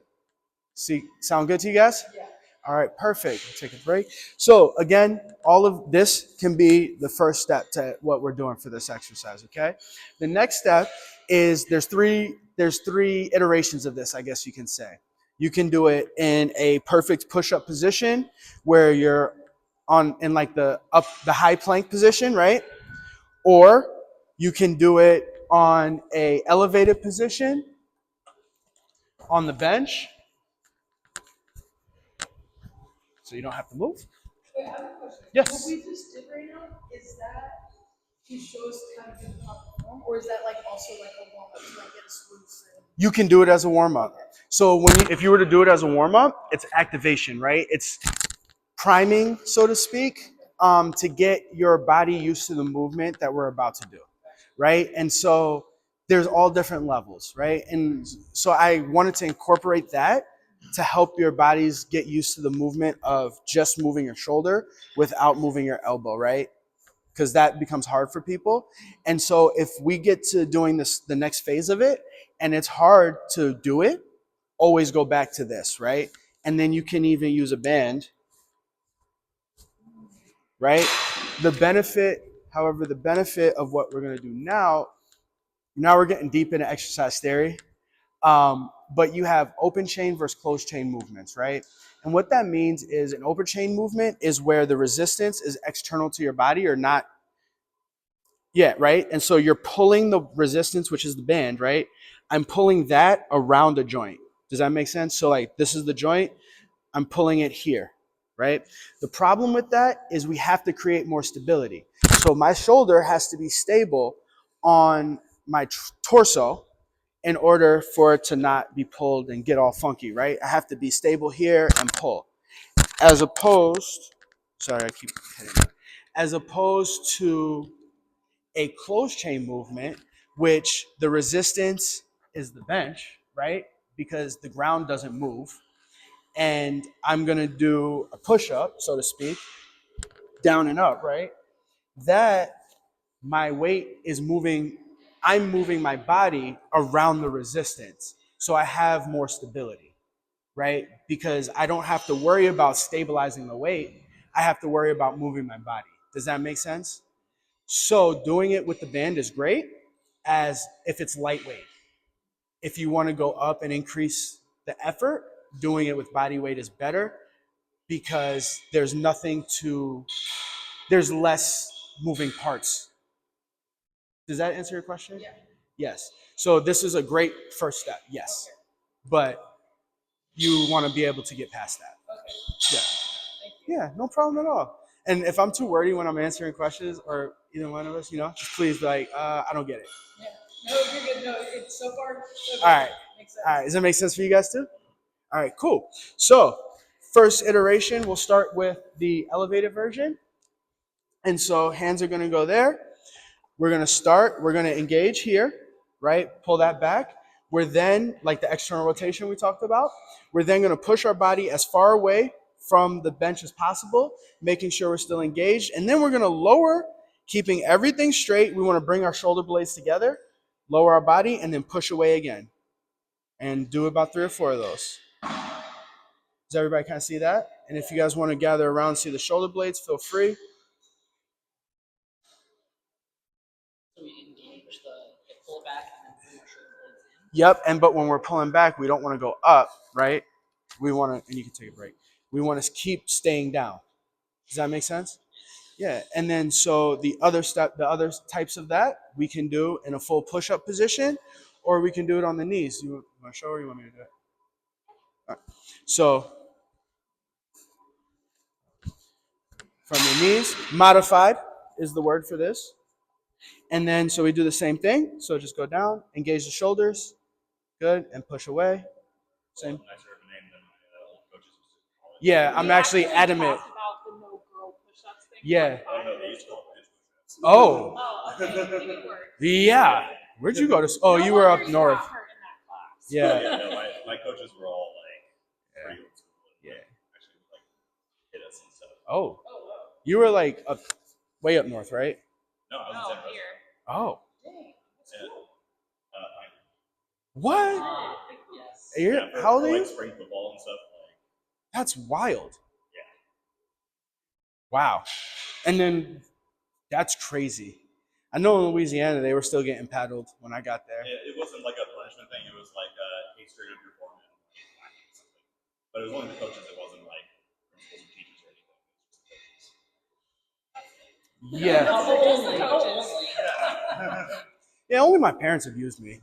See, sound good to you guys? Yeah. All right, perfect. Take a break. So again, all of this can be the first step to what we're doing for this exercise, okay? The next step is there's three iterations of this, I guess you can say. You can do it in a perfect push-up position where you're in like the high plank position, right? Or you can do it on a elevated position on the bench, so you don't have to move. Wait, I have a question. Yes. What we just did right now, is that to show us how to do the proper form, or is that like also like a warm up to like get us loose? You can do it as a warm-up. So if you were to do it as a warm-up, it's activation, right? It's priming, so to speak, to get your body used to the movement that we're about to do, right? And so there's all different levels, right? And so I wanted to incorporate that to help your bodies get used to the movement of just moving your shoulder without moving your elbow, right? Because that becomes hard for people. And so if we get to doing this, the next phase of it, and it's hard to do it, always go back to this, right? And then you can even use a band, right? The benefit of what we're gonna do now we're getting deep into exercise theory, but you have open chain versus closed chain movements, right? And what that means is an open chain movement is where the resistance is external to your body or not. Yeah, right? And so you're pulling the resistance, which is the band, right? I'm pulling that around a joint. Does that make sense? So like this is the joint, I'm pulling it here, right? The problem with that is we have to create more stability. So my shoulder has to be stable on my torso in order for it to not be pulled and get all funky, right? I have to be stable here and pull. As opposed, sorry, I keep hitting that. As opposed to a closed chain movement, which the resistance is the bench, right? Because the ground doesn't move. And I'm gonna do a push-up, so to speak, down and up, right? That my weight is moving, I'm moving my body around the resistance. So I have more stability, right? Because I don't have to worry about stabilizing the weight. I have to worry about moving my body. Does that make sense? So doing it with the band is great as if it's lightweight. If you want to go up and increase the effort, doing it with body weight is better because there's less moving parts. Does that answer your question? Yeah. Yes. So this is a great first step, yes. Okay. But you want to be able to get past that. Okay. Yeah. Thank you. Yeah, no problem at all. And if I'm too wordy when I'm answering questions, or either one of us, just please be like, I don't get it. Yeah. No, you're good. No, it's so far. So good. All right. Makes sense. All right. Does that make sense for you guys too? All right, cool. So first iteration, we'll start with the elevated version. And so hands are going to go there. We're going to engage here, right? Pull that back. We're then, like the external rotation we talked about, we're then going to push our body as far away from the bench as possible, making sure we're still engaged. And then we're going to lower, keeping everything straight. We want to bring our shoulder blades together, lower our body, and then push away again. And do about 3 or 4 of those. Does everybody kind of see that? And if you guys want to gather around and see the shoulder blades, feel free. So we engage the pull back and then bring our shoulder blades in. Yep, but when we're pulling back, we don't want to go up, right? We want to, and you can take a break. We want to keep staying down. Does that make sense? Yeah, and then so the other types of that we can do in a full push-up position, or we can do it on the knees. You want to show or you want me to do it? All right. So from the knees, modified is the word for this. And then so we do the same thing. So just go down, engage the shoulders, good, and push away. Same. Nicer of a name than my old coaches used to call it. Yeah, I'm actually adamant. Talked about the no girl push-ups thing. Yeah. Oh, no, they used to call it bitch push-ups. Oh, Oh, okay. You think it works. yeah. Where'd you go to? Oh, No you were wonder up you north. got hurt in that class. Yeah. Yeah, no, my coaches were all like pretty old school. And, Yeah. actually like hit us and stuff. Oh, Oh, whoa. you were like way up north, right? No, I was in No, San Rosa. here. Oh, Dang. That's Yeah. cool. what? Yes. You're, Yeah, for, how old for, are like you? spring football and stuff. Like, That's wild. Yeah. Wow. And then that's crazy. I know in Louisiana they were still getting paddled when I got there. It wasn't like a punishment thing. It was like hey, straight up your form and whack or something. But it was only the coaches. It wasn't like principals and teachers or anything. It was just the coaches. Yeah. Just the coaches. Yeah, only my parents abused me.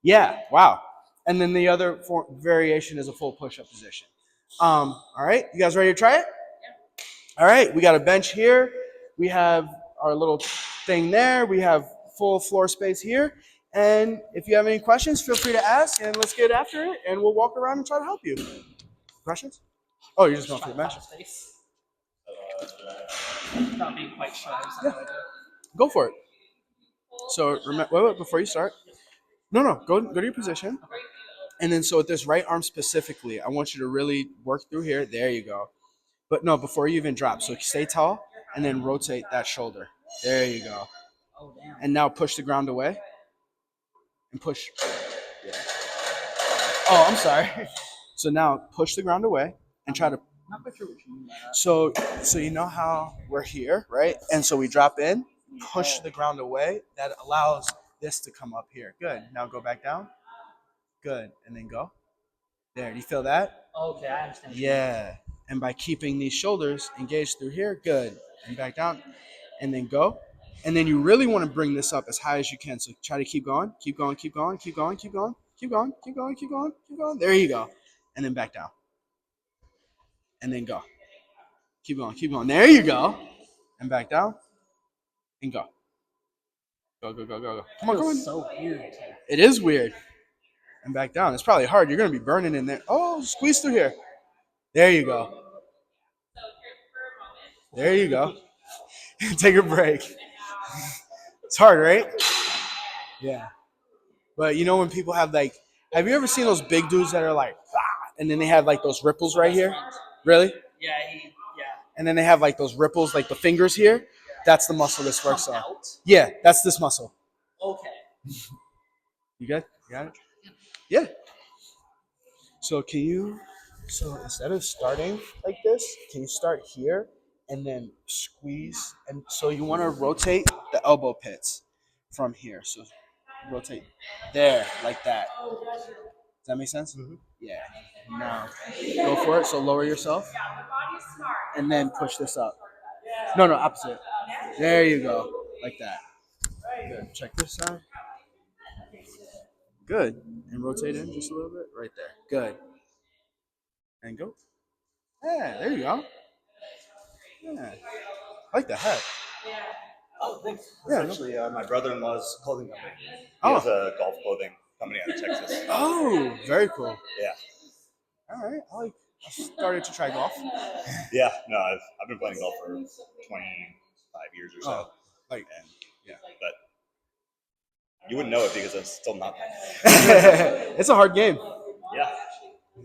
Yeah, wow. And then the other variation is a full push-up position. All right, you guys ready to try it? All right, we got a bench here. We have our little thing there. We have full floor space here. And if you have any questions, feel free to ask, and let's get after it, and we'll walk around and try to help you. Questions? Oh, you're just going for the bench? Space. Not being quite sure. Go for it. So remember, wait, before you start. No, go to your position. And then so with this right arm specifically, I want you to really work through here. There you go. But no, before you even drop. So stay tall and then rotate that shoulder. There you go. Oh, damn. And now push the ground away. And push. Yeah. Oh, I'm sorry. So now push the ground away and try to. Not quite sure what you mean by that. So you know how we're here, right? And so we drop in, push the ground away. That allows this to come up here. Good. Now go back down. Good. And then go. There. Do you feel that? Okay, I understand. Yeah. And by keeping these shoulders engaged through here, good. And back down. And then go. And then you really want to bring this up as high as you can. So try to keep going. Keep going. Keep going. Keep going. Keep going. Keep going. Keep going. Keep going. Keep going. There you go. And then back down. And then go. Keep going. Keep going. There you go. And back down. And go. Go, go, go, go, go. Come on, It come on. feels so weird. It is weird. And back down. It's probably hard. You're going to be burning in there. Oh, squeeze through here. There you go. There you go. Take a break. It's hard, right? Yeah. But you know when people have like, have you ever seen those big dudes that are like, ah, and then they have like those ripples right here? Really? Yeah, And then they have like those ripples, like the fingers here. That's the muscle this works on. out. Yeah, that's this muscle. Okay. You good? You got it? Yeah. So instead of starting like this, can you start here and then squeeze? And so you want to rotate the elbow pits from here. So rotate there, like that. Does that make sense? Mm-hmm. Yeah. Now, go for it. So lower yourself. And then push this up. No, opposite. There you go. Like that. Good. Check this side. Good. And rotate in just a little bit. Right there. Good. And go. Yeah, there you go. Yeah. I like the hat. Oh, thanks. Yeah, It's actually my brother-in-law's clothing company. He Oh. has a golf clothing company out of Texas. Oh, very cool. Yeah. All right. I started to try golf. Yeah. No, I've been playing golf for 25 years or so. Oh, like, And yeah. but you wouldn't know it because I'm still not. It's a hard game. Yeah.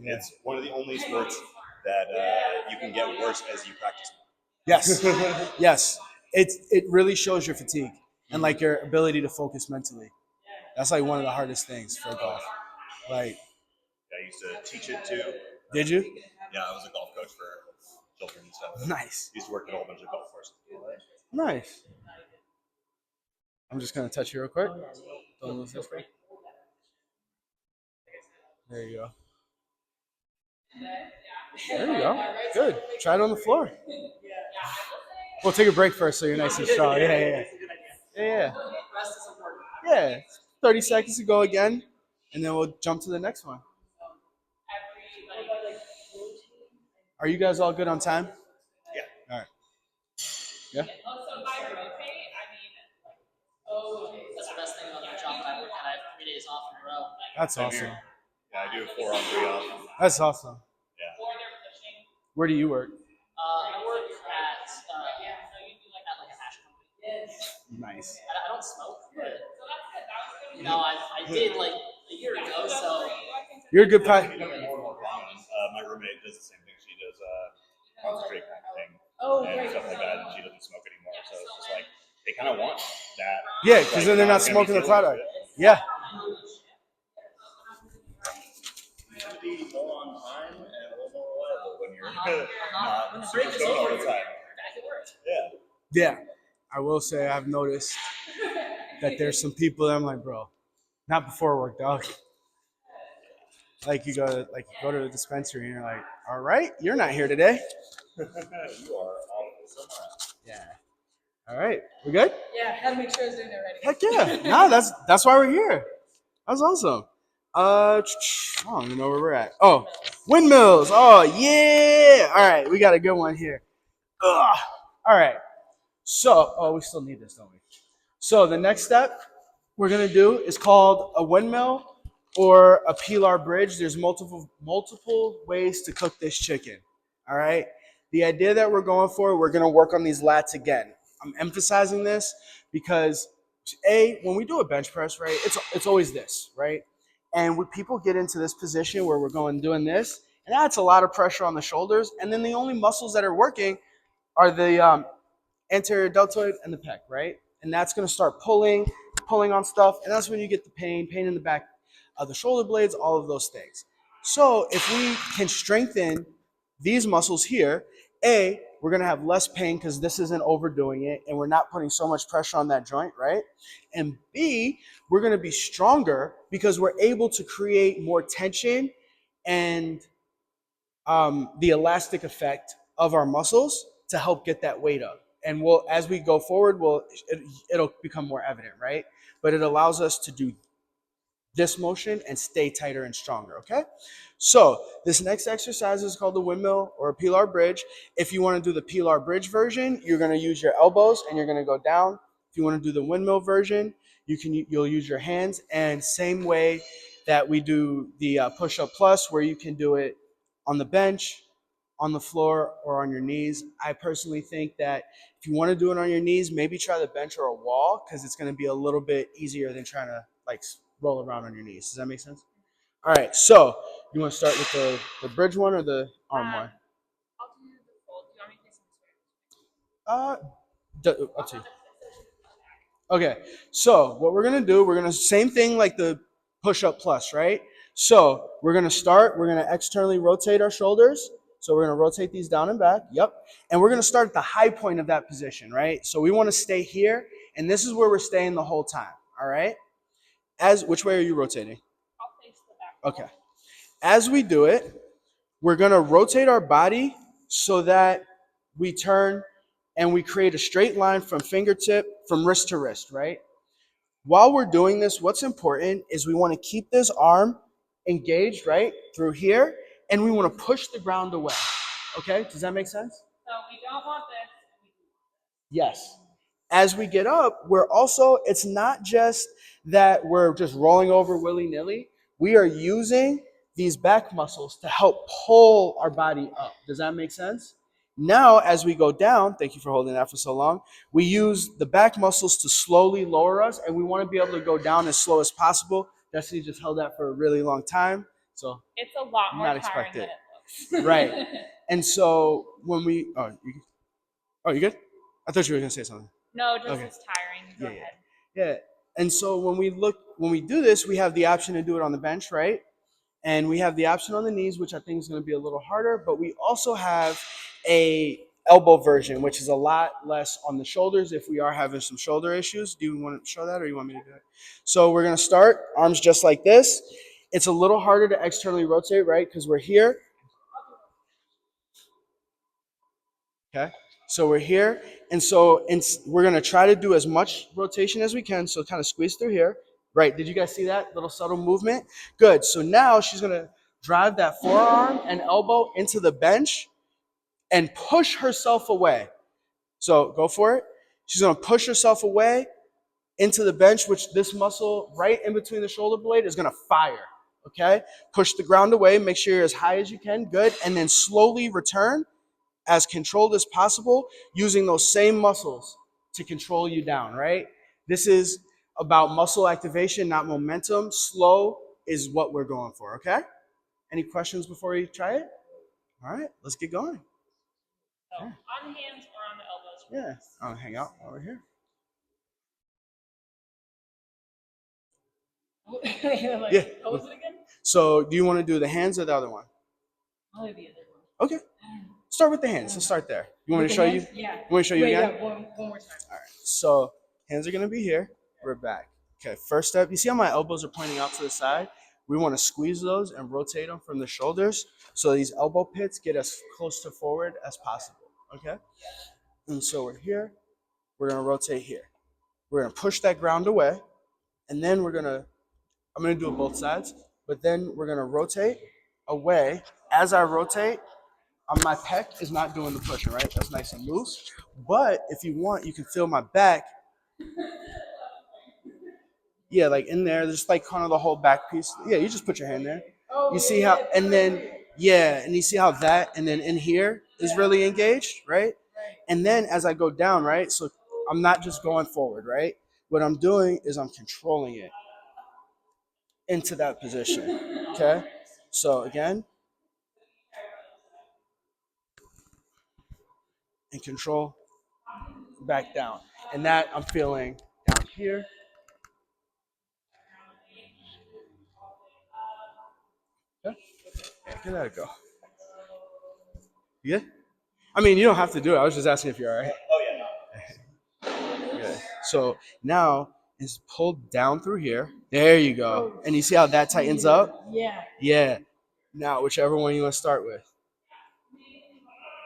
It's one of the only sports that you can get worse as you practice. Yes. Yes. It really shows your fatigue and like your ability to focus mentally. That's like one of the hardest things for golf. Like, I used to teach it too. did you? Yeah, I was a golf coach for children and stuff. Nice. Used to work at a whole bunch of golf courses. Nice. I'm just gonna touch you real quick. Don't lose this. There you go. There you go. Good. Try it on the floor. We'll take a break first so you're nice and strong. Yeah. Yeah. 30 seconds to go again, and then we'll jump to the next one. Are you guys all good on time? Yeah. All right. Yeah? That's the best thing about my job that I work at. I have 3 days off in a row. That's Same awesome. here. Yeah, I do 4 on 3 off. That's awesome. Yeah. Where do you work? I work at like a hash company. Nice. I don't smoke, but you know, I did like a year ago, so You're a good pie. My roommate does the same thing. She does straight kind of thing Oh, and great. stuff like that, and she doesn't smoke anymore. So it's just like they kind of want that. Yeah, because then they're not It's gonna be smoking the dealing product. with it. Yeah. When the Not break super is stoned all over, the you're time. back at work. Yeah. Yeah, I will say I've noticed that there's some people that I'm like, bro, not before work, dog. Like you go to the dispensary and you're like, all right, you're not here today. You are awful somewhere else. Yeah. All right, we good? Yeah, had to make sure I was doing it right. Heck yeah. No, that's why we're here. That's awesome. I don't even know where we're at. Oh, windmills. Oh yeah. All right, we got a good one here. Ugh. All right. So, we still need this, don't we? So the next step we're gonna do is called a windmill or a pilar bridge. There's multiple ways to cook this chicken. All right. The idea that we're going for, we're gonna work on these lats again. I'm emphasizing this because when we do a bench press, right, it's always this, right? And when people get into this position where we're doing this, and that's a lot of pressure on the shoulders, and then the only muscles that are working are the anterior deltoid and the pec, right? And that's going to start pulling on stuff, and that's when you get the pain in the back of the shoulder blades, all of those things. So if we can strengthen these muscles here, we're going to have less pain because this isn't overdoing it, and we're not putting so much pressure on that joint, right? And B, we're going to be stronger because we're able to create more tension and the elastic effect of our muscles to help get that weight up. And as we go forward, it'll become more evident, right? But it allows us to do this motion and stay tighter and stronger, okay? So this next exercise is called the windmill or a pilar bridge. If you want to do the pilar bridge version, you're going to use your elbows and you're going to go down. If you want to do the windmill version, you'll use your hands, and same way that we do the push-up plus, where you can do it on the bench, on the floor, or on your knees. I personally think that if you want to do it on your knees, maybe try the bench or a wall, because it's going to be a little bit easier than trying to roll around on your knees. Does that make sense? All right, so you want to start with the bridge one or the arm one? I'll do the fold. Do you want me to do some Up to you. Okay, so what we're gonna do, we're gonna same thing like the push-up plus, right? So we're gonna externally rotate our shoulders. So we're gonna rotate these down and back, yep. And we're gonna start at the high point of that position, right? So we wanna stay here, and this is where we're staying the whole time, all right? Which way are you rotating? I'll face the back. Okay. As we do it, we're gonna rotate our body so that we turn and we create a straight line from wrist to wrist, right? While we're doing this, what's important is we want to keep this arm engaged, right, through here, and we want to push the ground away. Okay, does that make sense? So we don't want this. Yes. As we get up, it's not just that we're just rolling over willy-nilly. We are using these back muscles to help pull our body up. Does that make sense? Now, as we go down, thank you for holding that for so long, we use the back muscles to slowly lower us, and we want to be able to go down as slow as possible. Destiny just held that for a really long time, so It's a lot more not tiring expect than it. it looks. Right. And so when we, you good? I thought you were gonna say something. No, just Okay. it's tiring. Go Yeah, ahead. Yeah. And so when we do this, we have the option to do it on the bench, right? And we have the option on the knees, which I think is going to be a little harder, but we also have a elbow version, which is a lot less on the shoulders if we are having some shoulder issues. Do you want to show that, or you want me to do it? So we're going to start arms just like this. It's a little harder to externally rotate, right? Because we're here. Okay. So we're here. And so we're going to try to do as much rotation as we can. So kind of squeeze through here. Right. Did you guys see that little subtle movement? Good. So now she's going to drive that forearm and elbow into the bench and push herself away. So go for it. She's going to push herself away into the bench, which this muscle right in between the shoulder blade is going to fire. Okay. Push the ground away. Make sure you're as high as you can. Good. And then slowly return as controlled as possible, using those same muscles to control you down, right? This is about muscle activation, not momentum. Slow is what we're going for, okay? Any questions before we try it? All right, let's get going. So on the hands or on the elbows. Yeah, I'll hang out over here. Like, Yeah. what was it again? So do you want to do the hands or the other one? I'll do the other Okay. Start with the hands. Let's start there. You want me to show you? Yeah. You want me to show you Wait, again? yeah, one more time. All right. So hands are gonna be here. We're back. Okay. First step. You see how my elbows are pointing out to the side? We want to squeeze those and rotate them from the shoulders so these elbow pits get as close to forward as possible. Okay. And so we're here. We're gonna rotate here. We're gonna push that ground away, and then I'm gonna do it both sides. But then we're gonna rotate away. As I rotate, my pec is not doing the pushing, right? That's nice and loose. But if you want, you can feel my back. Yeah, like in there, there's like kind of the whole back piece. Yeah, you just put your hand there. You see how, and then, yeah, and you see how that, and then in here is really engaged, right? And then as I go down, right? So I'm not just going forward, right? What I'm doing is I'm controlling it into that position, okay? So again, and control back down. And that I'm feeling down here. Yeah, give that a go. You good? I mean, you don't have to do it. I was just asking if you're all right. Oh yeah, no. Good. So now it's pulled down through here. There you go. And you see how that tightens up? Yeah. Yeah. Now, whichever one you want to start with.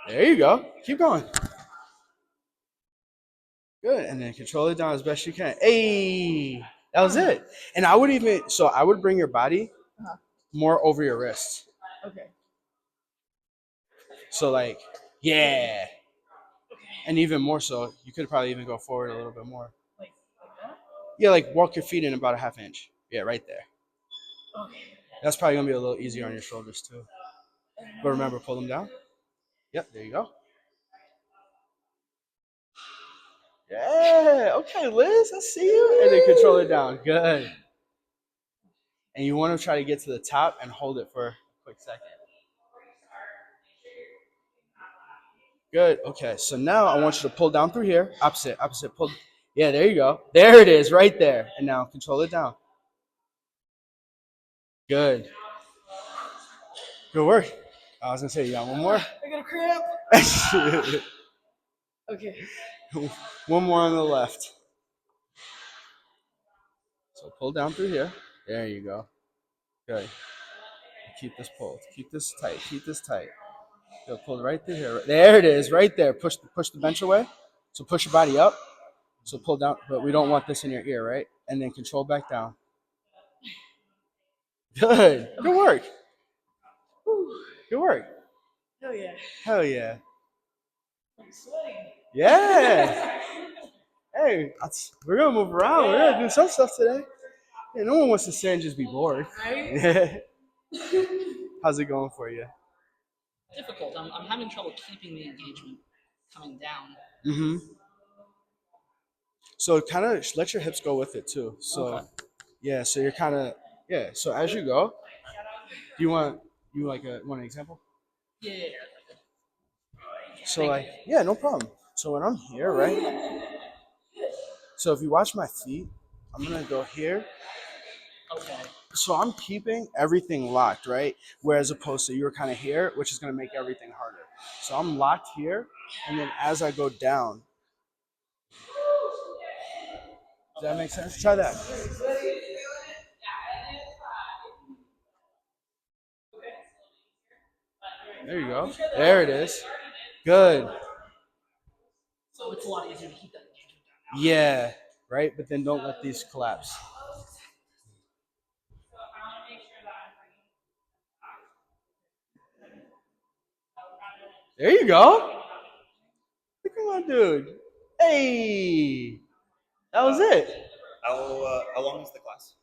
There you go. Keep going. Good. And then control it down as best you can. Hey, that was it. And I would bring your body more over your wrists. Okay. So like, yeah. And even more so, you could probably even go forward a little bit more. Like that? Yeah, like walk your feet in about a half inch. Yeah, right there. Okay. That's probably gonna be a little easier on your shoulders too. But remember, pull them down. Yep, there you go. Yeah, okay, Liz, I see you. And then control it down. Good. And you want to try to get to the top and hold it for a quick second. Good. Okay, so now I want you to pull down through here. Opposite, pull. Yeah, there you go. There it is, right there. And now control it down. Good. Good work. I was gonna say, you got one more? I got a cramp. Okay. One more on the left. So pull down through here. There you go. Good. Keep this pulled. Keep this tight. Keep this tight. Good. Pull right through here. There it is, right there. Push the bench away. So push your body up. So pull down, but we don't want this in your ear, right? And then control back down. Good. Good work. Good work. Hell yeah. Hell yeah. I'm sweating. Yeah. Hey, we're gonna move around. We're gonna do some stuff today. Yeah, no one wants to sit and just be bored. Right? How's it going for you? Difficult. I'm having trouble keeping the engagement coming down. Mm-hmm. So kind of let your hips go with it too. So Okay. yeah, so you're kind of So as you go, do you want an example? Yeah. So like no problem. So when I'm here, right? So if you watch my feet, I'm gonna go here. Okay. So I'm keeping everything locked, right? Whereas opposed to you're kind of here, which is gonna make everything harder. So I'm locked here, and then as I go down. Does that make sense? Try that. There you go. There it is. Good. So it's a lot easier to keep that engagement down. Yeah, right? But then don't let these collapse. There you go. Look at my dude. Hey, that was it. How long is the class?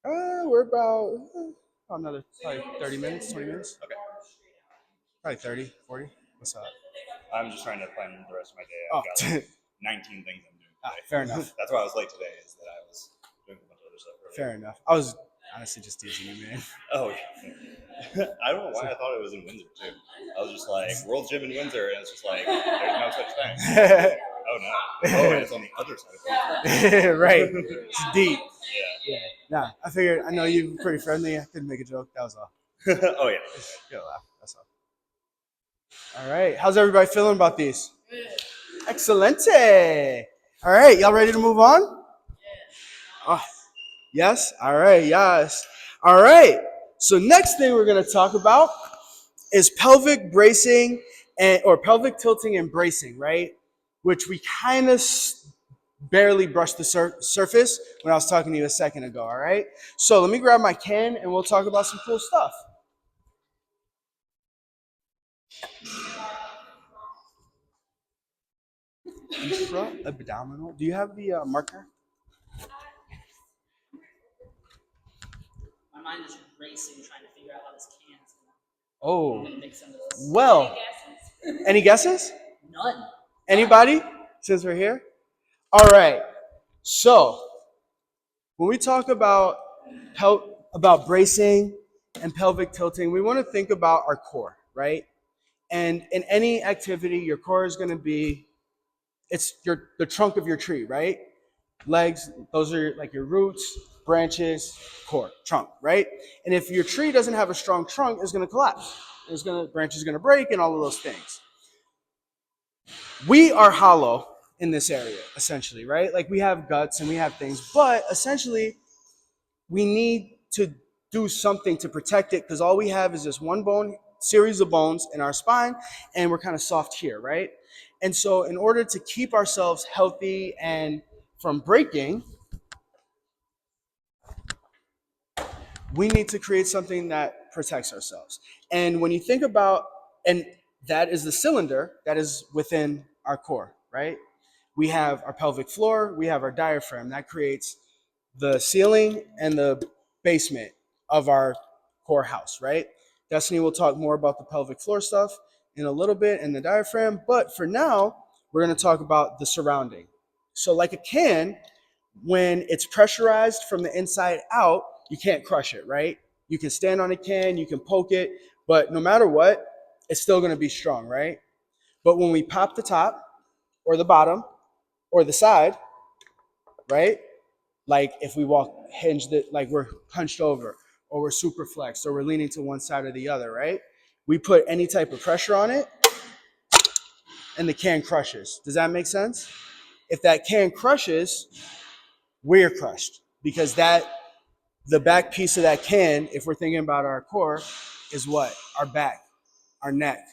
We're about another probably 30 minutes, 20 minutes. Okay. Probably 30, 40. What's up? I'm just trying to plan the rest of my day. Oh, I've got like 19 things I'm doing today. fair enough. That's why I was late today, is that I was doing a bunch of other stuff earlier. Fair enough. I was honestly just teasing you, man. Oh, yeah. I don't know why I thought it was in Windsor, too. I was just like, World Gym in Windsor, and it's just like, there's no such thing. Oh, no. Oh, and it's on the other side of Windsor. Right. It's deep. Yeah. Nah, I figured, I know you're pretty friendly. I couldn't make a joke. That was all. Oh, yeah. Get a laugh. That's all. All right. How's everybody feeling about these? Excelente. All right. Y'all ready to move on? Oh, yes. All right. Yes. All right. So next thing we're going to talk about is pelvic bracing or pelvic tilting and bracing, right? Which we kind of barely brushed the surface when I was talking to you a second ago, all right? So let me grab my can and we'll talk about some cool stuff. Infra-abdominal. Do you have the marker? My mind is racing, trying to figure out how this can's Oh, gonna make sense of this. well, any guesses? None. Anybody? Since we're here? All right. So when we talk about bracing and pelvic tilting, we want to think about our core, right? And in any activity, your core is going to be the trunk of your tree, right? Legs, those are like your roots, branches, core, trunk, right? And if your tree doesn't have a strong trunk, it's going to collapse. Branches are going to break and all of those things. We are hollow in this area, essentially, right? Like we have guts and we have things, but essentially we need to do something to protect it because all we have is this one bone, series of bones in our spine, and we're kind of soft here, right? And so in order to keep ourselves healthy and from breaking, we need to create something that protects ourselves. And when you think about, and that is the cylinder that is within our core, right? We have our pelvic floor, we have our diaphragm. That creates the ceiling and the basement of our core house, right? Destiny will talk more about the pelvic floor stuff in a little bit and the diaphragm, but for now, we're going to talk about the surrounding. So like a can, when it's pressurized from the inside out, you can't crush it, right? You can stand on a can, you can poke it, but no matter what, it's still going to be strong, right? But when we pop the top or the bottom or the side, right? Like if we walk hinged, like we're hunched over or we're super flexed or we're leaning to one side or the other, right? We put any type of pressure on it and the can crushes. Does that make sense? If that can crushes, we're crushed because the back piece of that can, if we're thinking about our core, is what? Our back, our neck,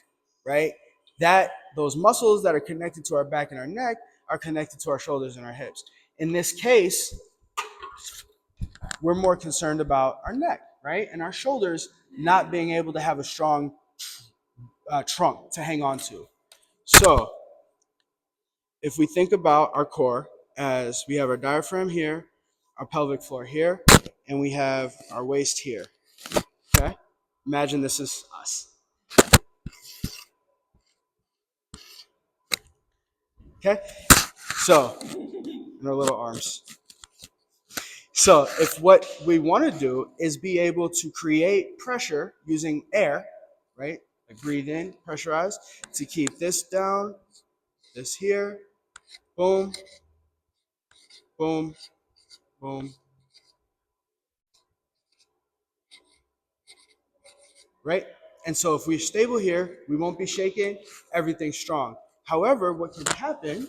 right? Those muscles that are connected to our back and our neck are connected to our shoulders and our hips. In this case, we're more concerned about our neck, right? And our shoulders not being able to have a strong trunk to hang on to. So if we think about our core as we have our diaphragm here, our pelvic floor here, and we have our waist here, okay? Imagine this is us. Okay? So, and our little arms. So if what we want to do is be able to create pressure using air, right? Like breathe in, pressurize, to keep this down, this here, boom, boom, boom. Right? And so if we're stable here, we won't be shaking, everything's strong. However, what can happen,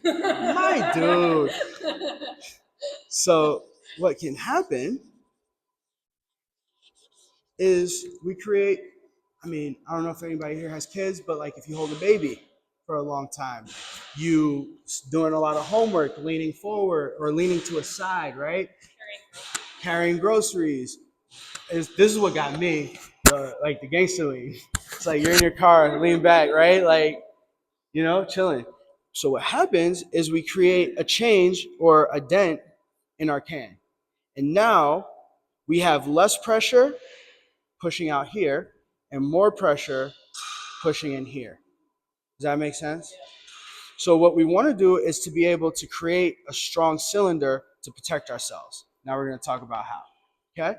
my dude. So what can happen is we create, I don't know if anybody here has kids, but like if you hold a baby for a long time, you doing a lot of homework, leaning forward or leaning to a side, right? Carrying groceries. This is what got me, like the gangster lean. It's like you're in your car, lean back, right? Like, chilling. So what happens is we create a change or a dent in our can. And now we have less pressure pushing out here and more pressure pushing in here. Does that make sense? So what we want to do is to be able to create a strong cylinder to protect ourselves. Now we're going to talk about how. Okay?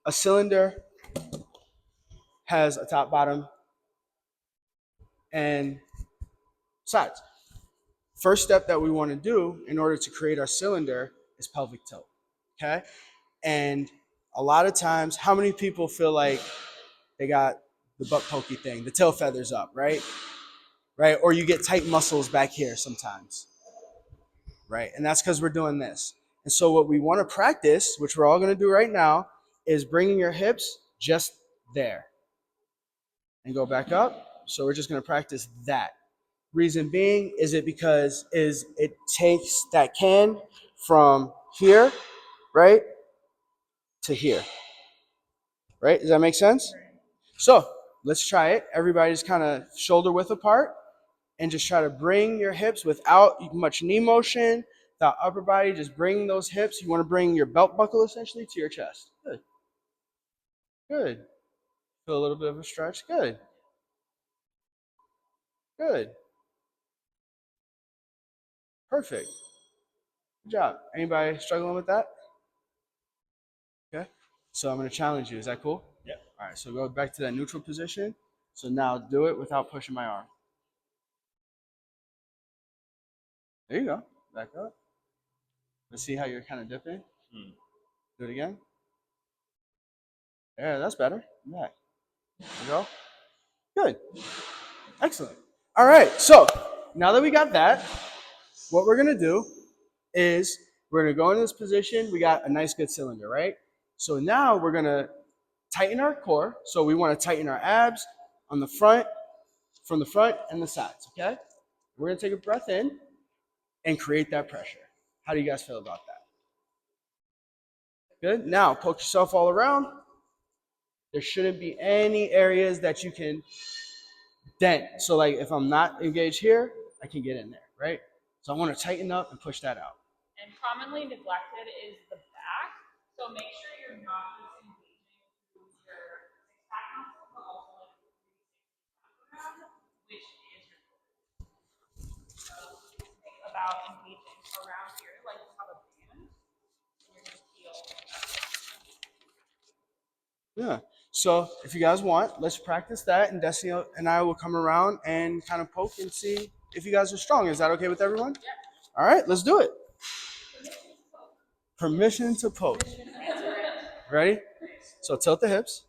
A cylinder has a top, bottom, and sides. First step that we want to do in order to create our cylinder is pelvic tilt. Okay? And a lot of times, how many people feel like they got the butt pokey thing, the tail feathers up, right? Right? Or you get tight muscles back here sometimes, right? And that's because we're doing this. And so what we want to practice, which we're all going to do right now, is bringing your hips just there and go back up. So we're just going to practice that. Reason being is it takes that can from here, right, to here, right? Does that make sense? So let's try it. Everybody's kind of shoulder width apart, and just try to bring your hips without much knee motion, without upper body. Just bring those hips. You want to bring your belt buckle essentially to your chest. Good. Good. Feel a little bit of a stretch. Good. Good. Perfect. Good job. Anybody struggling with that? Okay. So I'm going to challenge you. Is that cool? Yeah. All right. So go back to that neutral position. So now do it without pushing my arm. There you go. Back up. Let's see how you're kind of dipping. Do it again. Yeah, that's better. Back. There you go. Good. Excellent. All right. So now that we got that, what we're going to do is we're going to go into this position. We got a nice good cylinder, right? So now we're going to tighten our core. So we want to tighten our abs on the front, from the front and the sides, okay? We're going to take a breath in and create that pressure. How do you guys feel about that? Good. Now poke yourself all around. There shouldn't be any areas that you can dent. So like if I'm not engaged here, I can get in there, right? So I want to tighten up and push that out. And commonly neglected is the back. So make sure you're not just engaging your six-pack muscle, but also like which is your core. So think about engaging around here, like you have a band, and you're gonna feel. Yeah. So if you guys want, let's practice that, and Destiny and I will come around and kind of poke and see if you guys are strong. Is that okay with everyone? Yeah. All right, let's do it. Permission to poke. Ready? So tilt the hips.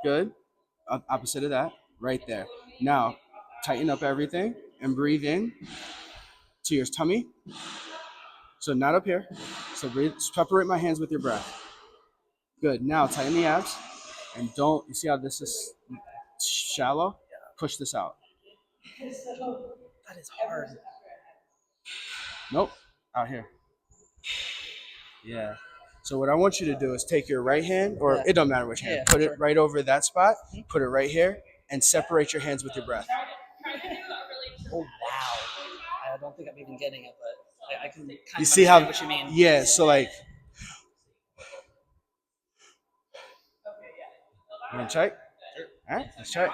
Good. Opposite of that, right there. Now, tighten up everything and breathe in to your tummy. So not up here. So breathe, separate my hands with your breath. Good. Now tighten the abs and don't, you see how this is shallow? Push this out. That is hard. Nope. Out here. Yeah. So what I want you to do is take your right hand, or it don't matter which hand, put it right over that spot, put it right here, and separate your hands with your breath. Oh wow! I don't think I'm even getting it, but I can kind You of see understand how? what you mean. Yeah. So like, you want to check? All right, let's check.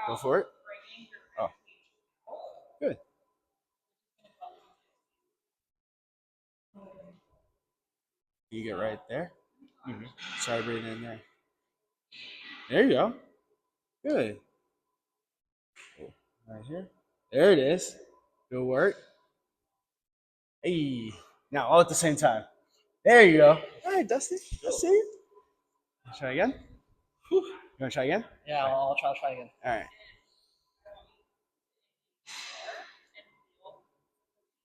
Go for it. Oh, good. You get right there. Sorry, breathe in there. There you go. Good. Right here. There it is. Good work. Hey. Now all at the same time. There you go. All right, Dusty. Let's see you. Try again. You want to try again? Yeah, I'll try again. All right.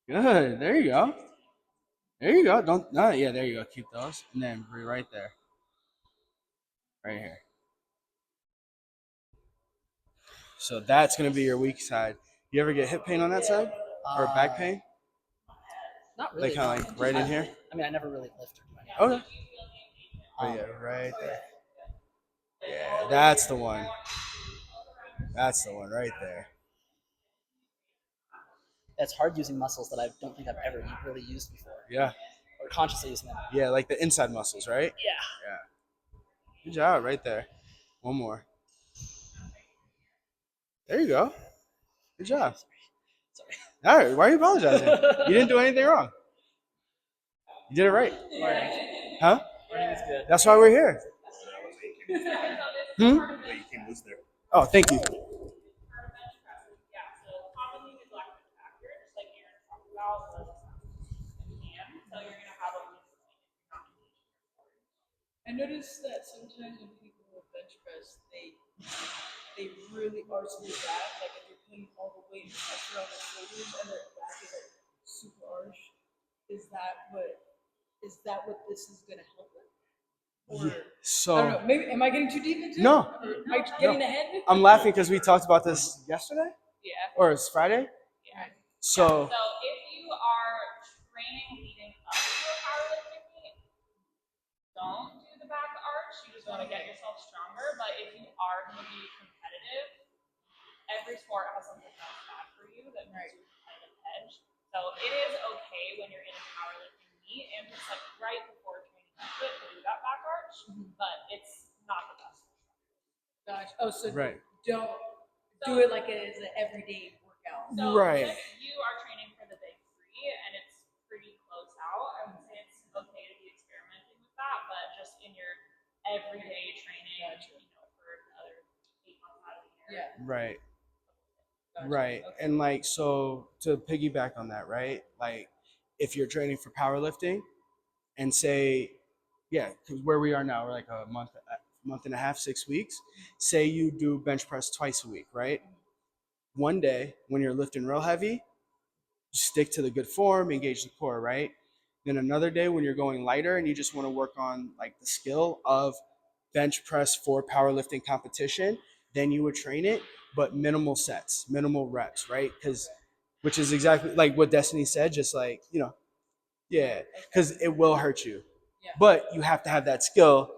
Good. There you go. There you go. Don't. No. Yeah. There you go. Keep those, and then breathe right there. Right here. So that's gonna be your weak side. You ever get hip pain on that side, or back pain? Not really. Like kind of like right in here. I mean, I never really lifted. Or Okay. Oh yeah, right there. Yeah, that's the one. That's the one right there. It's hard using muscles that I don't think I've ever really used before, Yeah. or consciously using them. Yeah, like the inside muscles, right? Yeah. Yeah. Good job, right there. One more. There you go. Good job. Sorry. All right. Why are you apologizing? You didn't do anything wrong. You did it right. Learning. Huh? Learning is good. That's why we're here. Hmm? But you came loose there. Oh, thank you. Yeah, so commonly neglected factor, just like Aaron talked about, was hand. So you're gonna have a weak point if you're not engaging your core. I noticed that sometimes when people bench press, they they really are smooth back. Like if you're putting all the weight and pressure on their shoulders and their back is like super arch, is that what this is gonna help with? Or So I don't know. Maybe am I getting too deep into it? No. Or am I getting ahead? I'm laughing because we talked about this yesterday Yeah. or it's Friday. Yeah. So So if you are training leading up to a powerlifting meet, don't do the back arch. You just want to get yourself stronger. But if you are going to be competitive, every sport has something that's bad for you that gives you a competitive edge. So it is okay when you're in a powerlifting meet and just like right before training to do that back arch, but it's not the best. Gosh. Oh, so Right. don't do it like it is an everyday workout. So Right. if you are training for the big three and it's pretty close out, I would say it's okay to be experimenting with that, but just in your everyday training, Gotcha. for the other 8 months out of the year. Yeah. right. Gotcha. Right. Okay. And like, so to piggyback on that, right? Like, if you're training for powerlifting and say, yeah, because where we are now, we're like a month and a half, 6 weeks. Say you do bench press twice a week, right? One day when you're lifting real heavy, stick to the good form, engage the core, right? Then another day when you're going lighter and you just want to work on like the skill of bench press for powerlifting competition, then you would train it, but minimal sets, minimal reps, right? Because which is exactly like what Destiny said, just like, yeah, because it will hurt you. Yeah. But you have to have that skill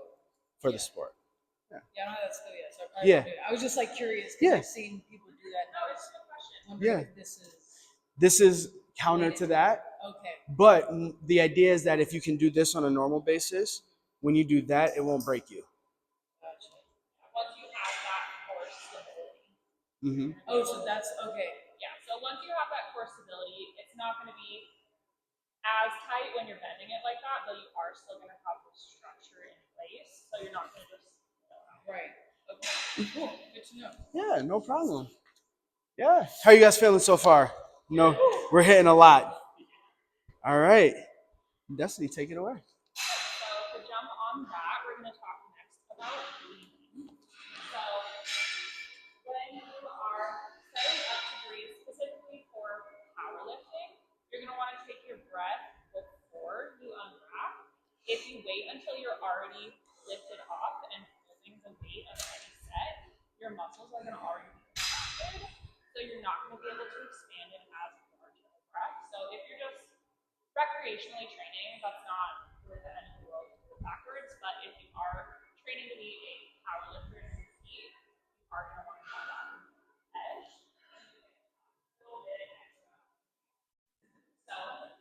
for the sport. Yeah, I don't have that skill yet, so I probably Yeah. won't do it. I was just like curious because Yeah. I've seen people do that, and I was wondering Yeah. if this is This is counter to that. okay. But the idea is that if you can do this on a normal basis, when you do that, it won't break you. Gotcha. Once you have that core stability. Mm-hmm. Oh, so that's okay. Yeah, so once you have that core stability, it's not going to be as tight when you're bending it like that, but you are still going to have the structure in place. So you're not going to just. Right. Okay. Cool. Good to know. Yeah, no problem. Yeah. How you guys feeling so far? No, we're hitting a lot. All right. Destiny, take it away. So to jump on that, we're going to talk next about breathing. So when you are setting up to breathe specifically for powerlifting, you're going to want to take your breath before you unwrap. If you wait until you're already lifted off and holding the weight of any set, your muscles are going to already be contracted, so you're not going to be able to expand it as large of a breath. So if you're just recreationally training, that's not really the end of the world to go backwards, but if you are training to be a powerlifter in your feet, you are going to want to have that edge. A little bit extra. So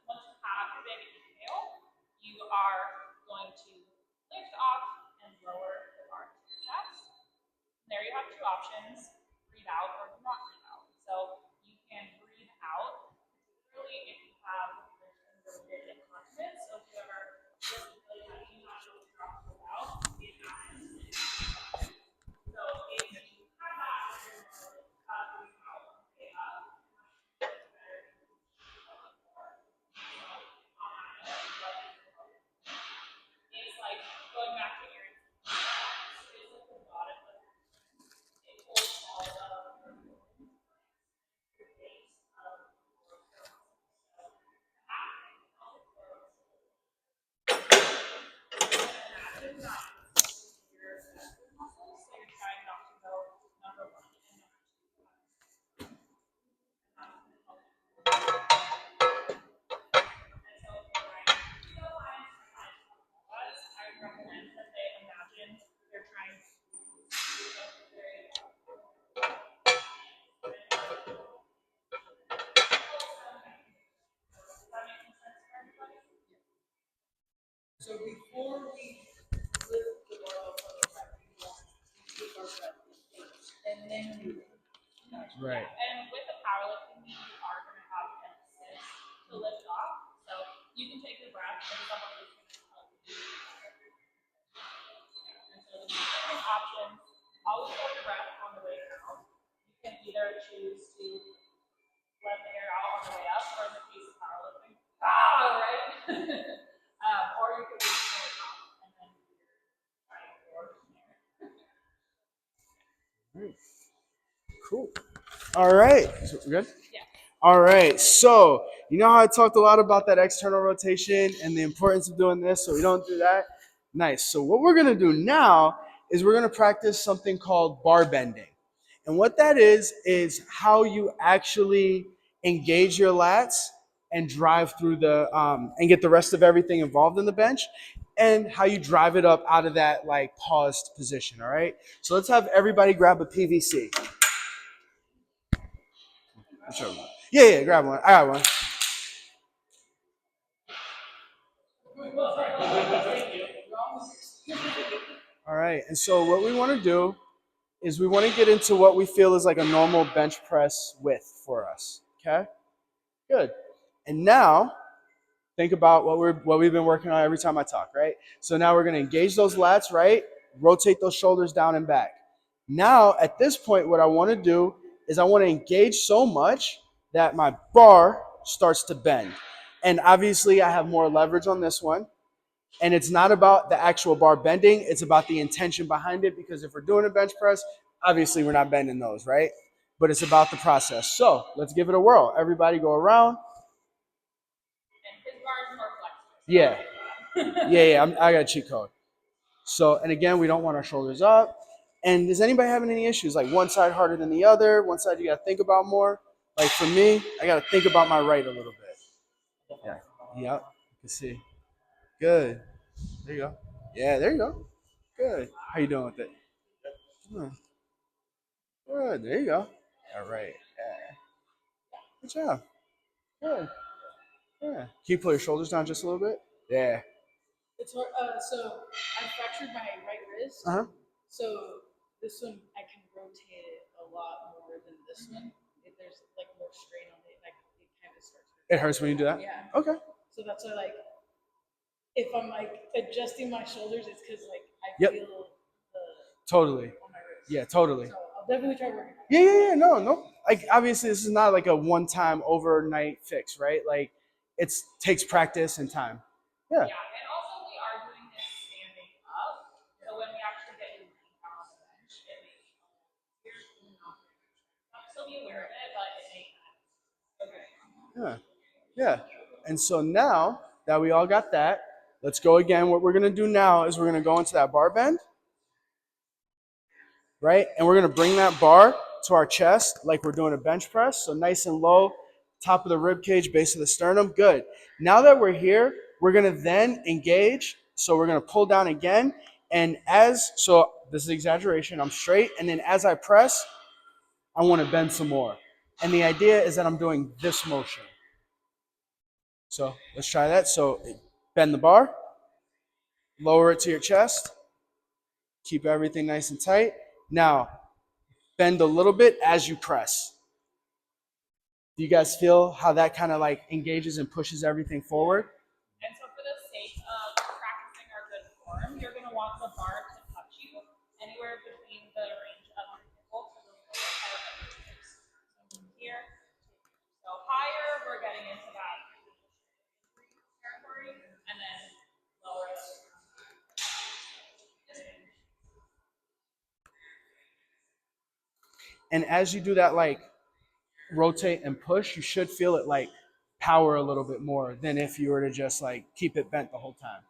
once you have your big inhale, you are going to lift off and lower the bar to your chest. And there you have two options, breathe out or do not breathe out. So you can breathe out, particularly if you have lifted incontinence. So if you ever lifted really heavy, not able to drop it out, it happens. So if you have that, you're going to breathe out and stay up. It's like going back to your bottom. It holds all of your base of your muscles, so you're trying not to go number one and number two. I recommend that they imagine they're trying to So before we lift the barbell from the back, we want to take our breath in first, and then we Right. And with the powerlifting, you are going to have an assist to lift off. So you can take your breath and someone is going to help you. And so the different options, always hold your breath on the way out. You can either choose to let the air out on the way up, or in the case of powerlifting, right? Or you could just pull it off and then you're trying for air. All right. So, we're good? Yeah. All right. So, you know how I talked a lot about that external rotation and the importance of doing this so we don't do that? Nice. So, what we're going to do now is we're going to practice something called bar bending. And what that is how you actually engage your lats and drive through and get the rest of everything involved in the bench, and how you drive it up out of that like paused position. All right. So let's have everybody grab a PVC. Sure. Yeah, grab one. I got one. All right. And so what we want to do is we want to get into what we feel is like a normal bench press width for us. Okay. Good. And now think about what we've been working on every time I talk, right? So now we're going to engage those lats, right? Rotate those shoulders down and back. Now, at this point, what I want to do is I want to engage so much that my bar starts to bend. And obviously, I have more leverage on this one. And it's not about the actual bar bending, it's about the intention behind it, because if we're doing a bench press, obviously we're not bending those, right? But it's about the process. So let's give it a whirl. Everybody go around. Yeah. I got a cheat code. So, and again, we don't want our shoulders up. And is anybody having any issues? Like one side harder than the other? One side you got to think about more? Like for me, I got to think about my right a little bit. Yeah. Yep. You can see. Good. There you go. Yeah, there you go. Good. How you doing with it? Good. There you go. All right. Yeah. Good job. Good. Yeah. Can you pull your shoulders down just a little bit? Yeah. It's hard. So I fractured my right wrist. Uh-huh. So this one I can rotate it a lot more than this one. If there's like more strain on it, like it kind of starts. It hurts when you do that? Yeah. Okay. So that's why, like, if I'm like adjusting my shoulders, it's because like I Yep. feel the Totally. on my wrist. Yeah, totally. So I'll definitely try working. Yeah. No. Like obviously, this is not like a one-time overnight fix, right? Like it's takes practice and time. Yeah. Yeah, and also we are doing this standing up, so when we actually get you down on the bench, it may be you're not still be aware of it, but it may not. Okay. Yeah. And so now that we all got that, let's go again. What we're gonna do now is we're gonna go into that bar bend, right? And we're gonna bring that bar to our chest like we're doing a bench press. So nice and low, top of the rib cage, base of the sternum. Good. Now that we're here, we're gonna then engage. So we're gonna pull down again. And so this is exaggeration, I'm straight. And then as I press, I wanna bend some more. And the idea is that I'm doing this motion. So let's try that. So bend the bar, lower it to your chest, keep everything nice and tight. Now, bend a little bit as you press. Do you guys feel how that kind of like engages and pushes everything forward? And so for the sake of practicing our good form, you're going to want the bar to touch you anywhere between the range of your nipple to the lower part of your hips. So from here, so higher, we're getting into that territory, and then lower. And as you do that, like rotate and push, you should feel it like power a little bit more than if you were to just like keep it bent the whole time.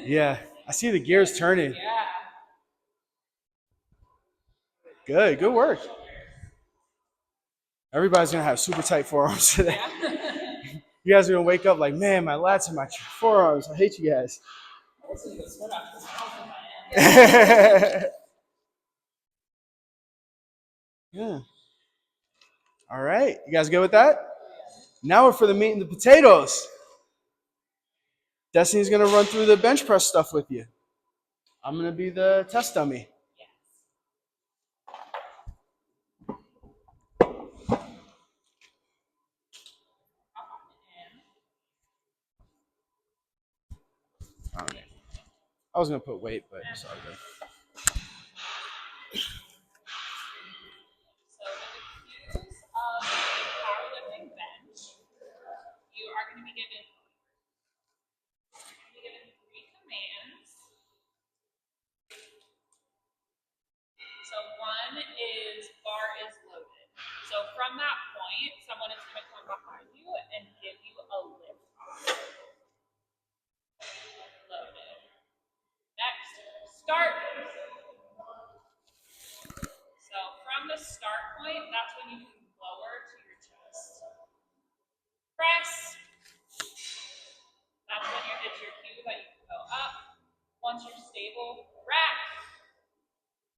Yeah, I see the gears turning. Yeah. Good work. Everybody's gonna have super tight forearms today. You guys are gonna wake up like, man, my lats and my forearms. I hate you guys. Yeah. All right. You guys good with that? Now we're for the meat and the potatoes. Destiny's going to run through the bench press stuff with you. I'm going to be the test dummy. I was going to put weight, but it's all good. So with the cues of a powerlifting bench, you are going to be given 3 commands. So from that point, someone is going to come behind you and give you a lift off. Loaded. Next, start. So from the start point, that's when you can lower to your chest. Press. That's when it's your cue that you can go up. Once you're stable, rack.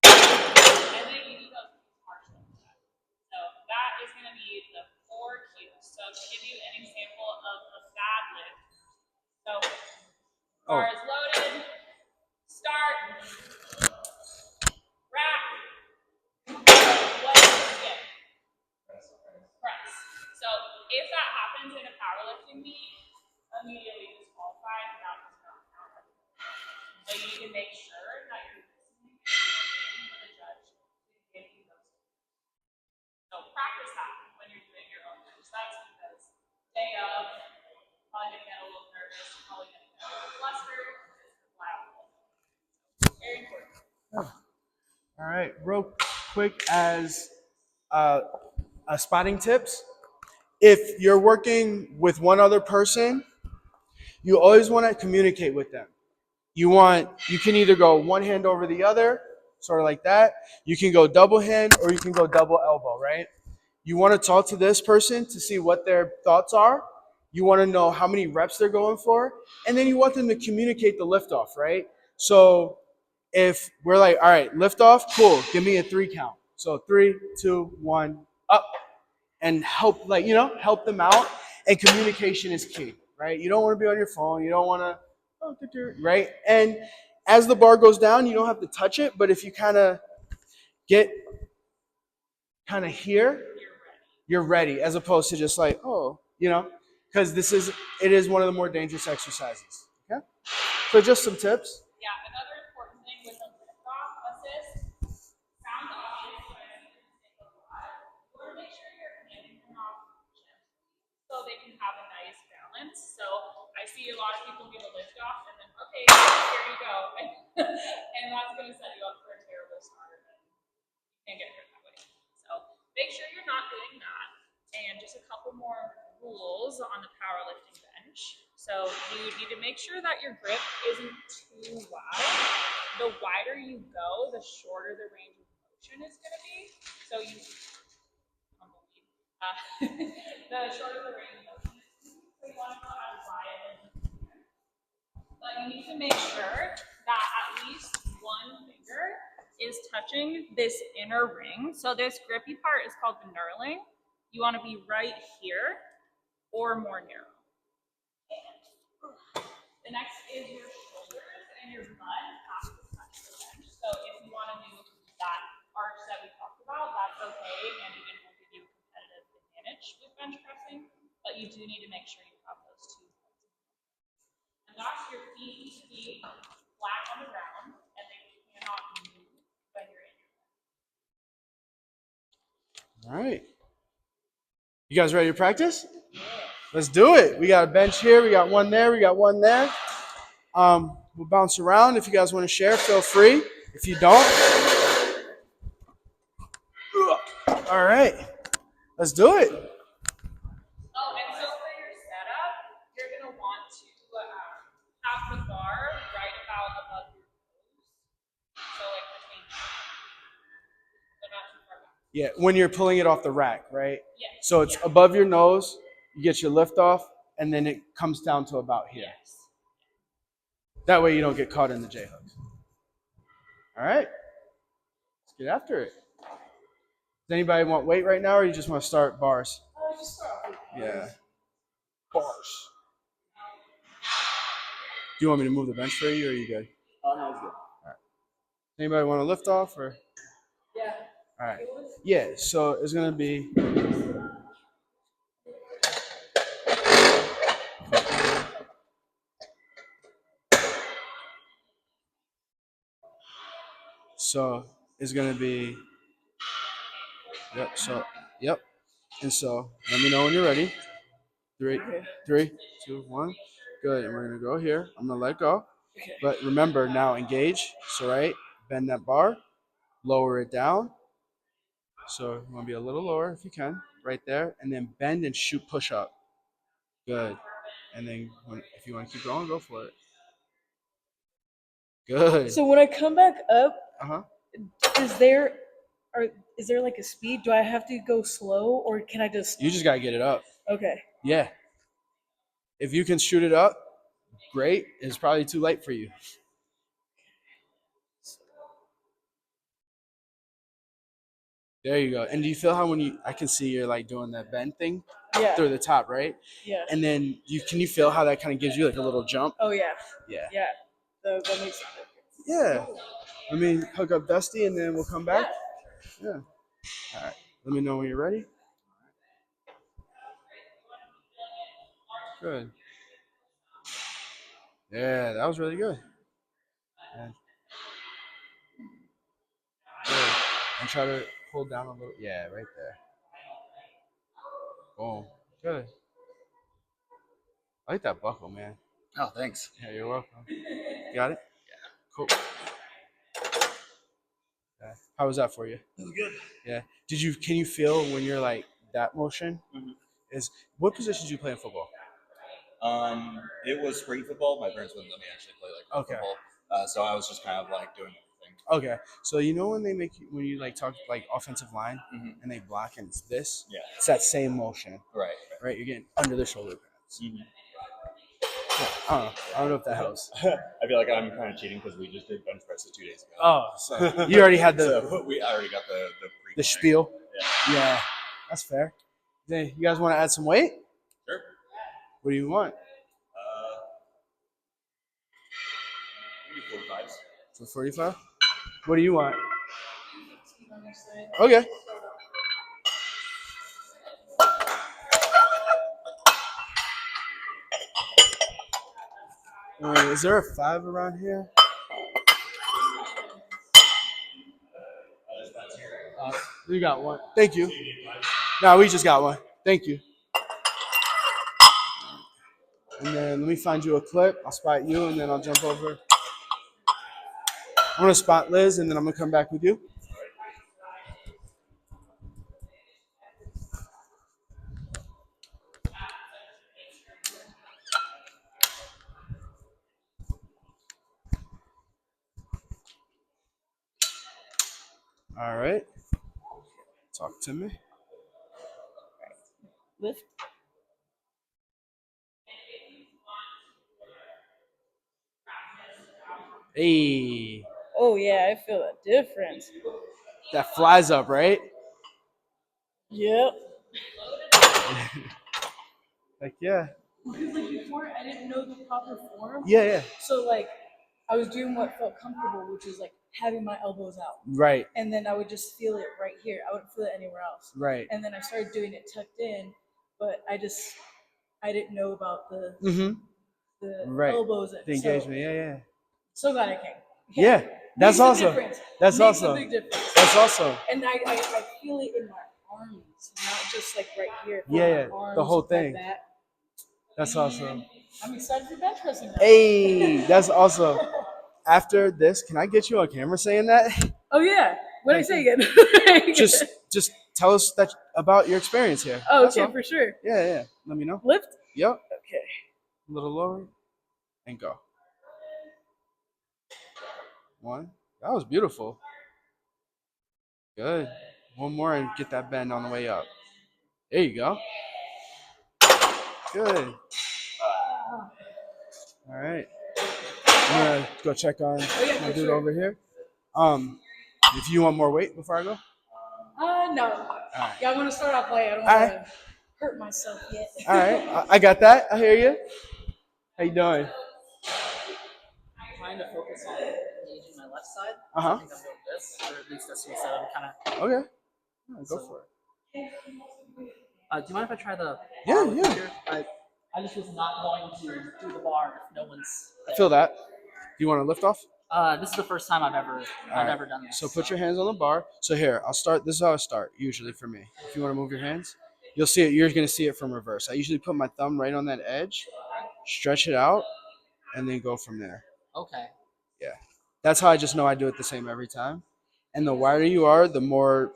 And then you do those partial steps. So that is going to be the 4 cues. So to give you an example of a bad lift. So bar is loaded. Start. Rack. What is skip? Press. So if that happens in a powerlifting meet, immediately disqualified, that does not count. So you need to make sure that you're listening to the judge to give you those. So practice that when you're doing your own moves. That's because day of, probably gonna get a little nervous, probably gonna get a little flustered, very important. All right, real quick as spotting tips. If you're working with one other person, you always want to communicate with them. You can either go one hand over the other, sort of like that. You can go double hand or you can go double elbow, right? You want to talk to this person to see what their thoughts are. You want to know how many reps they're going for. And then you want them to communicate the liftoff, right? So if we're like, all right, lift off, cool, give me a 3 count. So 3, 2, 1, up. And help them out. And communication is key, right? You don't want to be on your phone. You don't want to, right? And as the bar goes down, you don't have to touch it. But if you kind of get here, you're ready, as opposed to just like, because it is one of the more dangerous exercises. Okay? So just some tips. Yeah, another important thing with a lift-off assist, sounds obvious, but I think it's a lot. You want to make sure you're handing them off gently so they can have a nice balance. So I see a lot of people give a lift-off and then, okay, here you go. And that's going to set you up for a terrible start. And you can't get hurt that way. So make sure you're not doing that. And just a couple more rules on the powerlifting bench. So you need to make sure that your grip isn't too wide. The wider you go, the shorter the range of motion is going to be. So the shorter the range of motion is going to be. So you want to go as wide as you can. But you need to make sure that at least one finger is touching this inner ring. So this grippy part is called the knurling. You want to be right here or more narrow. The next is your shoulders and your butt have to touch the bench. So if you want to do that arch that we talked about, that's okay, and even will give you a competitive advantage with bench pressing, but you do need to make sure you have those 2 points. And that's your feet need to be flat on the ground, and they cannot move when you're in your bench. All right. You guys ready to practice? Yeah. Let's do it. We got a bench here. We got one there. We got one there. We'll bounce around. If you guys want to share, feel free. If you don't, all right. Let's do it. Oh, and so for your setup, you're going to want to have the bar right about above your toes. So like between, but not too far back. Yeah, when you're pulling it off the rack, right? Yeah. So it's above your nose, you get your lift off, and then it comes down to about here. Yes. That way you don't get caught in the J-hooks. All right. Let's get after it. Does anybody want weight right now, or you just want to start bars? Just start. Yeah. Bars. Do you want me to move the bench for you, or are you good? Oh, no, it's good. All right. Anybody want to lift off, or? Yeah. All right. Yeah, so it's going to be... So it's going to be... Yep. And so let me know when you're ready. 3, 2, 1. Good. And we're going to go here. I'm going to let go. But remember, now engage. So, right, bend that bar. Lower it down. So you want to be a little lower if you can, right there, and then bend and shoot push up. Good. And then if you want to keep going, go for it. Good. So when I come back up, Uh-huh. is there like a speed? Do I have to go slow or can I just You just got to get it up. Okay. Yeah. If you can shoot it up, great. It's probably too late for you. There you go. And do you feel how I can see you're like doing that bend thing Yeah. through the top, right? Yeah. And then can you feel how that kind of gives you like a little jump? Oh yeah. Yeah. Yeah. That makes sense. Yeah. Let me hook up Dusty and then we'll come back. Yeah. All right. Let me know when you're ready. Good. Yeah, that was really good. Yeah. Good. And try to pull down a little. Yeah, right there. Boom. Good. I like that buckle, man. Oh, thanks. Yeah, you're welcome. Got it? Yeah. Cool. Yeah. How was that for you? It was good. Yeah. Can you feel when you're like that motion? Mhm. What position did you play in football? It was spring football. My parents wouldn't let me actually play like Okay. football, so I was just kind of like doing everything. Okay. So you know when you like talk like offensive line Mhm. and they block and it's this? Yeah. It's that same motion. Right. Right? You're getting under the shoulder pads. Mhm. I don't know if that helps. I feel like I'm kind of cheating because we just did bench presses 2 days ago. Oh, so you already had the So I already got the the spiel. Yeah. Yeah. That's fair. Then you guys want to add some weight? Sure. What do you want? Maybe 45s. For 45? What do you want? Okay. Is there a 5 around here? We got one. Thank you. No, we just got one. Thank you. And then let me find you a clip. I'll spot you, and then I'll jump over. I'm going to spot Liz, and then I'm going to come back with you. All right. Talk to me. Lift. Hey. Oh yeah, I feel a difference. That flies up, right? Yep. Like, yeah. Because like before I didn't know the proper form. Yeah, yeah. So like I was doing what felt comfortable, which was like having my elbows out. Right, And then I would just feel it right here. I wouldn't feel it anywhere else. right. And then I started doing it tucked in, but I didn't know about the Right. elbows. The engagement, yeah. So glad I came. Yeah, that's Makes a awesome. difference. That's Makes awesome. a big difference. That's awesome. And I feel it in my arms, not just like right here. Yeah, my arms, the whole my thing. back. That's awesome. I'm excited for bench pressing now. Hey, that's awesome. After this, can I get you on camera saying that? Oh yeah. What did I say again? Just tell us that about your experience here. Oh, That's okay, all. for sure. Yeah. Let me know. Lift? Yep. Okay. A little lower and go. 1. That was beautiful. Good. One more and get that bend on the way up. There you go. Good. All right. I'm gonna go check on my dude over here. If you want more weight before I go. No. Right. Yeah, I'm gonna start off light. I don't All want right. to hurt myself yet. All right. I got that. I hear you. How you doing? Trying to focus on engaging my left side. Uh-huh. I think I'm doing this, or at least that's what I'm kind of. Okay. Yeah, go for it. Do you mind if I try the? Yeah, bar with yeah. you here? I just was not going to do the bar if no one's. I feel that. Do you want to lift off? This is the first time I've ever done this. So put your hands on the bar. So here, I'll start. This is how I start usually for me. If you want to move your hands, you'll see it. You're gonna see it from reverse. I usually put my thumb right on that edge, stretch it out, and then go from there. Okay. Yeah, that's how I just know I do it the same every time. And the wider you are, the more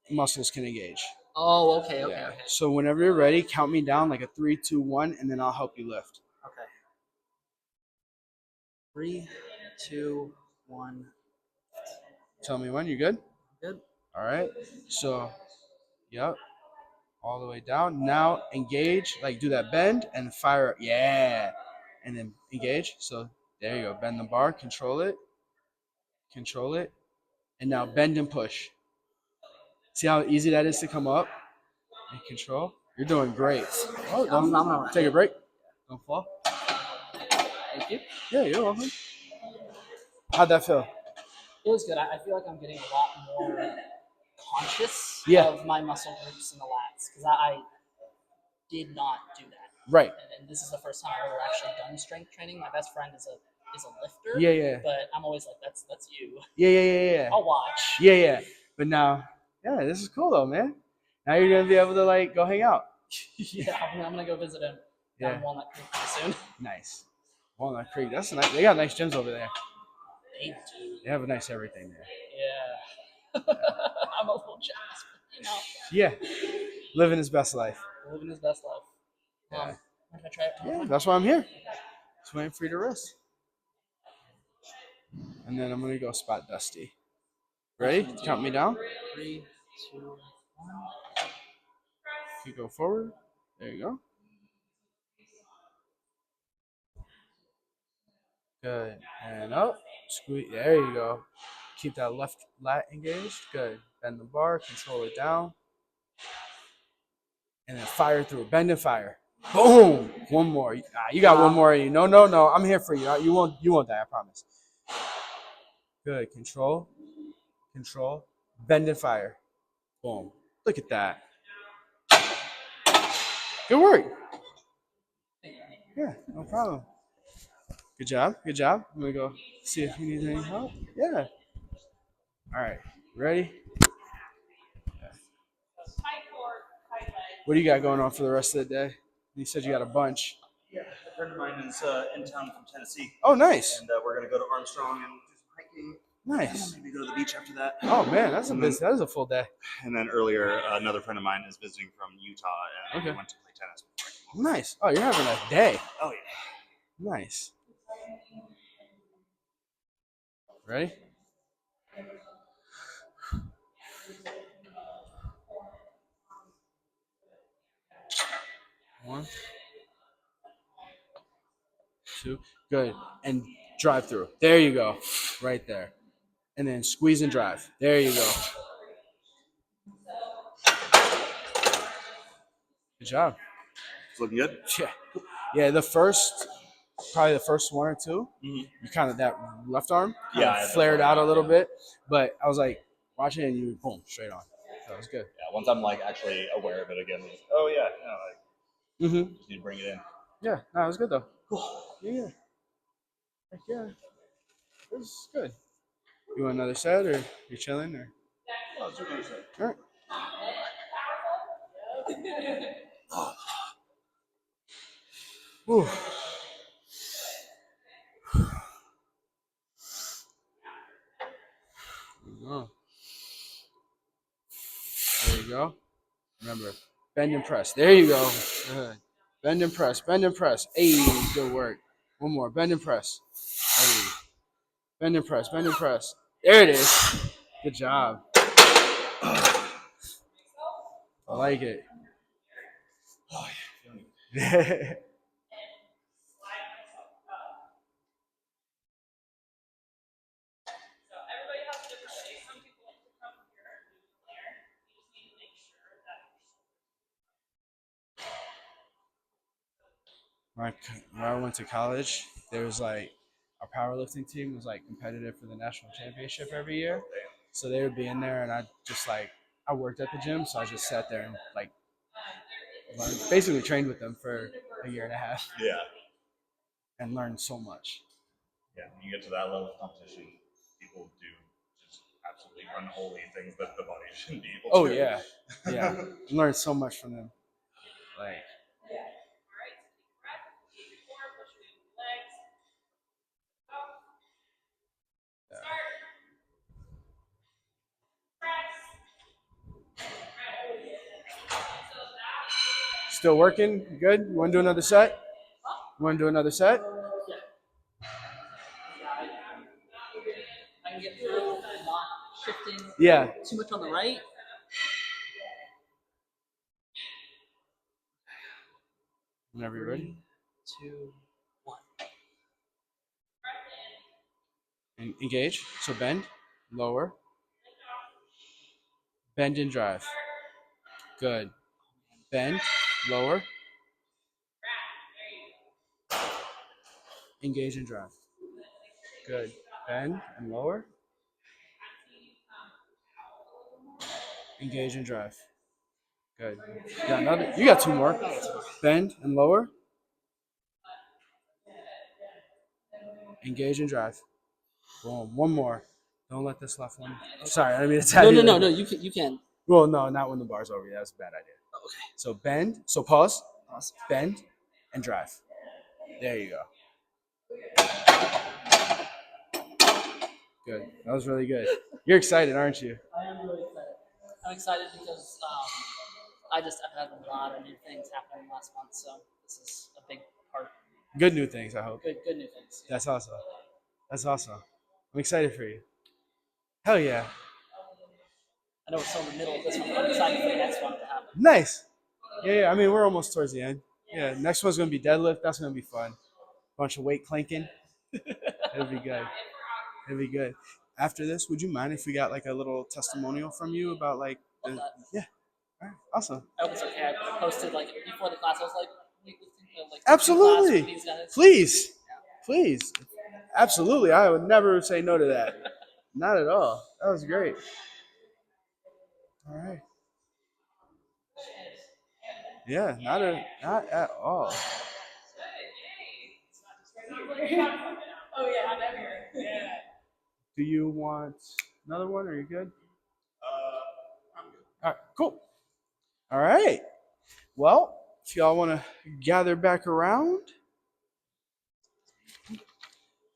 muscles can engage. Oh, okay. Yeah. So whenever you're ready, count me down like a 3, 2, 1, and then I'll help you lift. Okay. 3, 2, 1. Tell me when. You good? Good. All right. So, yep. All the way down. Now engage. Like do that bend and fire. Yeah. And then engage. So there you go. Bend the bar. Control it. Control it. And now bend and push. See how easy that is to come up and control? You're doing great. Oh, don't take a break. Don't fall. Thank you. Yeah, you're welcome. How'd that feel? It was good. I feel like I'm getting a lot more conscious Yeah. of my muscle groups in the lats because I did not do that. Right. And this is the first time I've ever actually done strength training. My best friend is a lifter. Yeah, yeah. But I'm always like, that's you. Yeah. I'll watch. Yeah. But now, yeah, this is cool though, man. Now you're gonna be able to like go hang out. Yeah, I'm gonna go visit him down in Walnut Creek pretty soon. Nice. Walnut Creek. That's nice. They got nice gyms over there. They do. They have a nice everything there. Yeah. I'm a little jealous, but you know. Yeah. Living his best life. Living his best life. Yeah. I'm gonna try it tomorrow. Yeah, that's why I'm here. Just waiting for you to rest. And then I'm gonna go spot Dusty. Ready? Count me down. 3, 2, 1. You go forward. There you go. Good. And up. Squeeze. There you go. Keep that left lat engaged. Good. Bend the bar. Control it down. And then fire through. Bend and fire. Boom. One more. You got one more in you. No. I'm here for you. You won't die. I promise. Good. Control. Bend and fire. Boom. Look at that. Good work. Yeah, no problem. Good job. I'm gonna go see if he needs any help. Yeah. All right. Ready? Yeah. Tight core, tight leg. What do you got going on for the rest of the day? You said you got a bunch. Yeah, a friend of mine is in town from Tennessee, Oh, nice. and we're gonna go to Armstrong and do some hiking. Nice. Maybe go to the beach after that. Oh man, that is a full day. And then earlier, another friend of mine is visiting from Utah, and we went to play tennis before I came home. Nice. Oh, you're having a day. Oh yeah. Nice. Ready? One, two, good. And drive through. There you go. Right there. And then squeeze and drive. There you go. Good job. It's looking good. Yeah, probably the first one or two, you kind of that left arm flared out a little bit, but I was like watching it and you boom straight on. So it was good. Yeah, once I'm like actually aware of it again, like, oh yeah, just need to bring it in. Yeah, no, it was good though. Cool. Yeah. Heck yeah. It was good. You want another set or you chilling or? Oh, it's okay, so. All right. Whew. There you go. Remember, bend and press. There you go. Good. Bend and press. Hey, good work. One more. Bend and press. Hey. Bend and press. There it is. Good job. I like it. Oh yeah. So everybody has a different way. Some people like to come here and do it there. You just need to make sure that When I went to college, there was like our powerlifting team was like competitive for the national championship every year. So they would be in there, and I worked at the gym, so I just sat there and like basically trained with them for a year and a half. Yeah. And learned so much. Yeah, when you get to that level of competition, people do just absolutely unholy things that the body shouldn't be able to. Oh yeah, yeah. Learned so much from them. Like. Still working? You good? You want to do another set? You want to do another set? I can get through not shifting Yeah. too much on the right. Whenever you're ready. 3, 2, 1. And engage. So bend, lower, bend and drive. Good. Bend, lower, engage and drive. Good. Bend and lower, engage and drive. Good. You got another. You got two more. Bend and lower, engage and drive. Boom. One more. Don't let this left one. Sorry, I didn't mean to tell you. No. You can. Well, no, not when the bar's over. That's a bad idea. Okay. So bend. So pause. Bend and drive. There you go. Good. That was really good. You're excited, aren't you? I am really excited. I'm excited because I've had a lot of new things happen last month, so this is a big part. Good new things, I hope. Good new things. That's awesome. That's awesome. I'm excited for you. Hell yeah. I know we're still in the middle of this one, but I'm excited for the next one to happen. Nice. Yeah. I mean, we're almost towards the end. Yeah. Next one's gonna be deadlift. That's gonna be fun. Bunch of weight clanking. It'll be good. It'll be good. After this, would you mind if we got like a little testimonial from you about like yeah. All right. Awesome. I hope it's okay. I posted like before the class. I was like, Absolutely. Class with these guys. Please. Absolutely. I would never say no to that. Not at all. That was great. All right. Yeah, not at all. Oh yeah, I'm here. Yeah. Do you want another one? Are you good? I'm good. All right, cool. All right. Well, if y'all want to gather back around.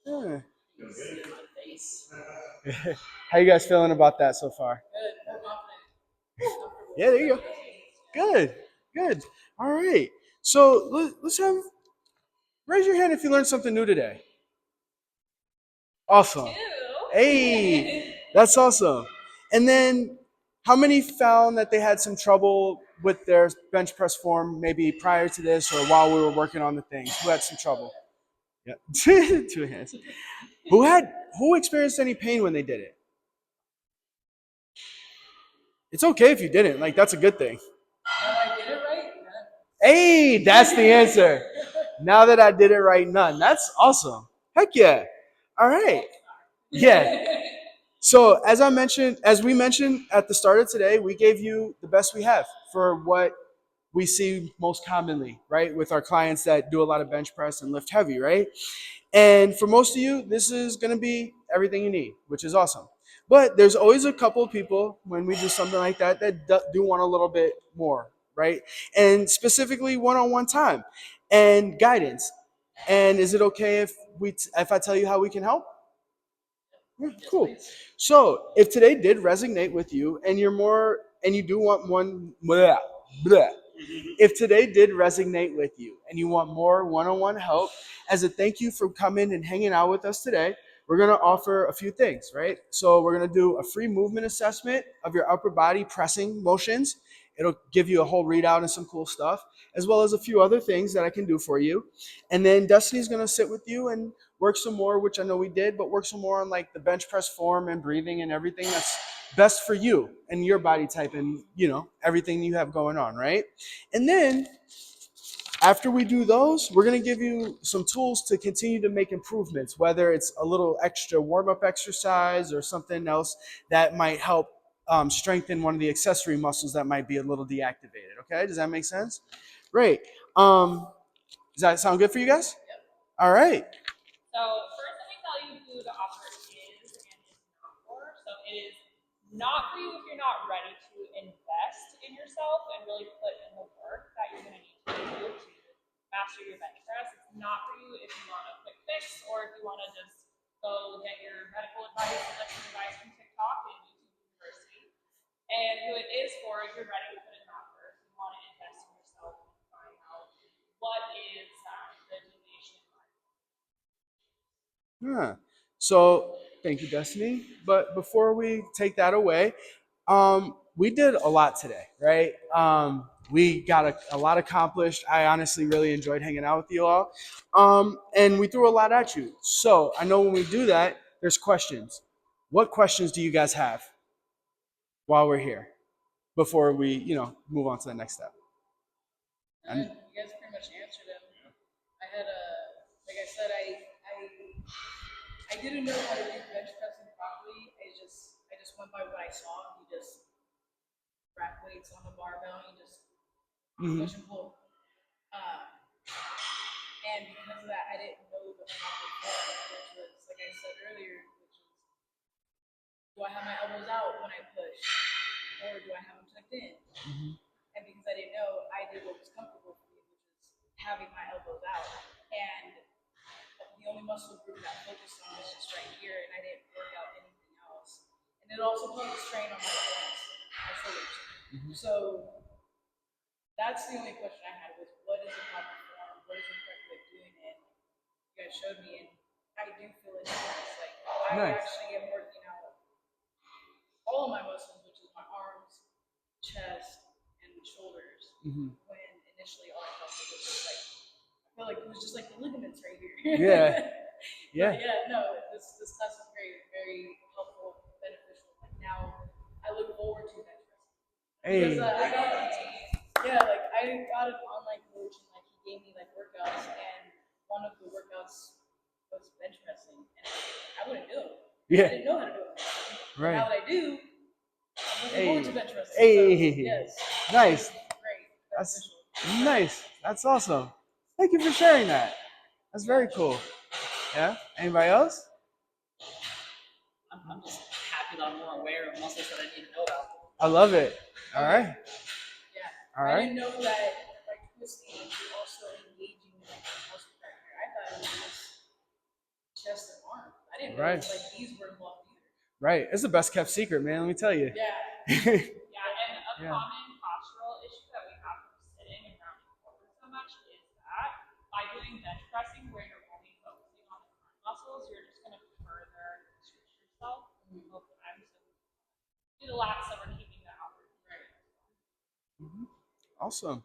Yeah. How you guys feeling about that so far? Yeah, there you go. Good. All right. So let's have, raise your hand if you learned something new today. Awesome. Hey, that's awesome. And then how many found that they had some trouble with their bench press form maybe prior to this or while we were working on the things? Who had some trouble? Yeah. 2 hands. Who experienced any pain when they did it? It's okay if you didn't. Like, that's a good thing. I did it right? Hey, that's the answer. Now that I did it right, none. That's awesome. Heck yeah. All right. Yeah. So as we mentioned at the start of today, we gave you the best we have for what we see most commonly, right? With our clients that do a lot of bench press and lift heavy, right? And for most of you, this is going to be everything you need, which is awesome. But there's always a couple of people when we do something like that do want a little bit more, right? And specifically one-on-one time and guidance. And is it okay if I tell you how we can help? Yeah, cool. So if today did resonate with you and you do want one, if today did resonate with you and you want more one-on-one help, as a thank you for coming and hanging out with us today, we're going to offer a few things, right? So we're going to do a free movement assessment of your upper body pressing motions. It'll give you a whole readout and some cool stuff, as well as a few other things that I can do for you. And then Destiny's going to sit with you and work some more, which I know we did, but work some more on like the bench press form and breathing and everything that's best for you and your body type and, everything you have going on, right? And then after we do those, we're going to give you some tools to continue to make improvements, whether it's a little extra warm-up exercise or something else that might help strengthen one of the accessory muscles that might be a little deactivated. Okay, does that make sense? Great. Does that sound good for you guys? Yep. All right. So first, let me tell you who the offer is and is not for. So it is not for you if you're not ready to invest in yourself and really put in the work that you're going to need to do to master your bench press. It's not for you if you want a quick fix or if you want to just go get your medical advice and lecture advice from TikTok and YouTube University. And who it is for if you're ready to put in the work, you want to invest in yourself and find Huh. So thank you, Destiny. But before we take that away, we did a lot today, right? We got a lot accomplished. I honestly really enjoyed hanging out with you all. And we threw a lot at you. So I know when we do that, there's questions. What questions do you guys have while we're here before we, move on to the next step? You guys pretty much answered them. I had like I said, I didn't know how to do bench pressing properly. I just went by what I saw. You just rack weights on the barbell. You just push and pull. And because of that, I didn't know the proper form, which was, like I said earlier, which is, do I have my elbows out when I push, or do I have them tucked in? And because I didn't know, I did what was comfortable for me, which is having my elbows out. And the only muscle group that I focused on was just right here, and I didn't work out anything else. And it also put a strain on my joints, my shoulders. So that's the only question I had was, what is the proper form? What is the correct way of doing it? You guys showed me, and I do feel a difference. Like, I actually am working out all of my muscles, which is my arms, chest, and shoulders. When initially all I felt was just like, I feel like it was just like the ligaments right here. Yeah. No, this class is very, very helpful, beneficial. Like now, I look forward to bench pressing. Because I got an online coach, and like he gave me like workouts, and one of the workouts was bench pressing, and I wouldn't do it. I didn't know how to do it. Right. Now that I do, I'm looking forward to bench pressing. Hey. So, yes. Nice. Great. That's Beneficial. nice. That's awesome. Thank you for sharing that. That's very cool. Yeah. Anybody else? I'm just happy that I'm more aware of muscles that I need to know about. I love it. All right. Yeah. All I right. didn't know that like twisting is also engaging like muscle factor. I thought it was just chest and arm. I didn't know Right. like these were involved either. Right. It's the best kept secret, man. Let me tell you. Yeah. Yeah, and a Yeah. common postural issue that we have from sitting and rounding forward so much is that by doing bench pressing where you're only focusing on the front muscles, you're just going to further stretch yourself over time. So do the lats that we're keeping the outward. Awesome.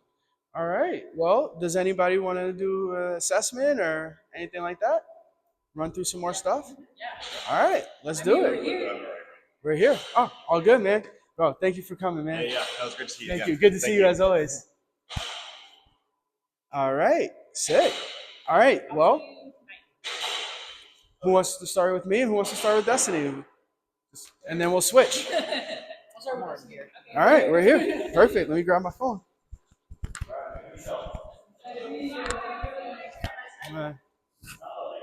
All right. Well, does anybody want to do an assessment or anything like that? Run through some more stuff? Yeah. All right. Let's do it. We're here. Oh, all good, man. Bro, thank you for coming, man. Yeah, that was good to see you. Thank again. you. Good to see you as always. All right. Sick. All right. Well, who wants to start with me and who wants to start with Destiny? And then we'll switch. I'll start with this here. All right. We're here. Perfect. Let me grab my phone. All right.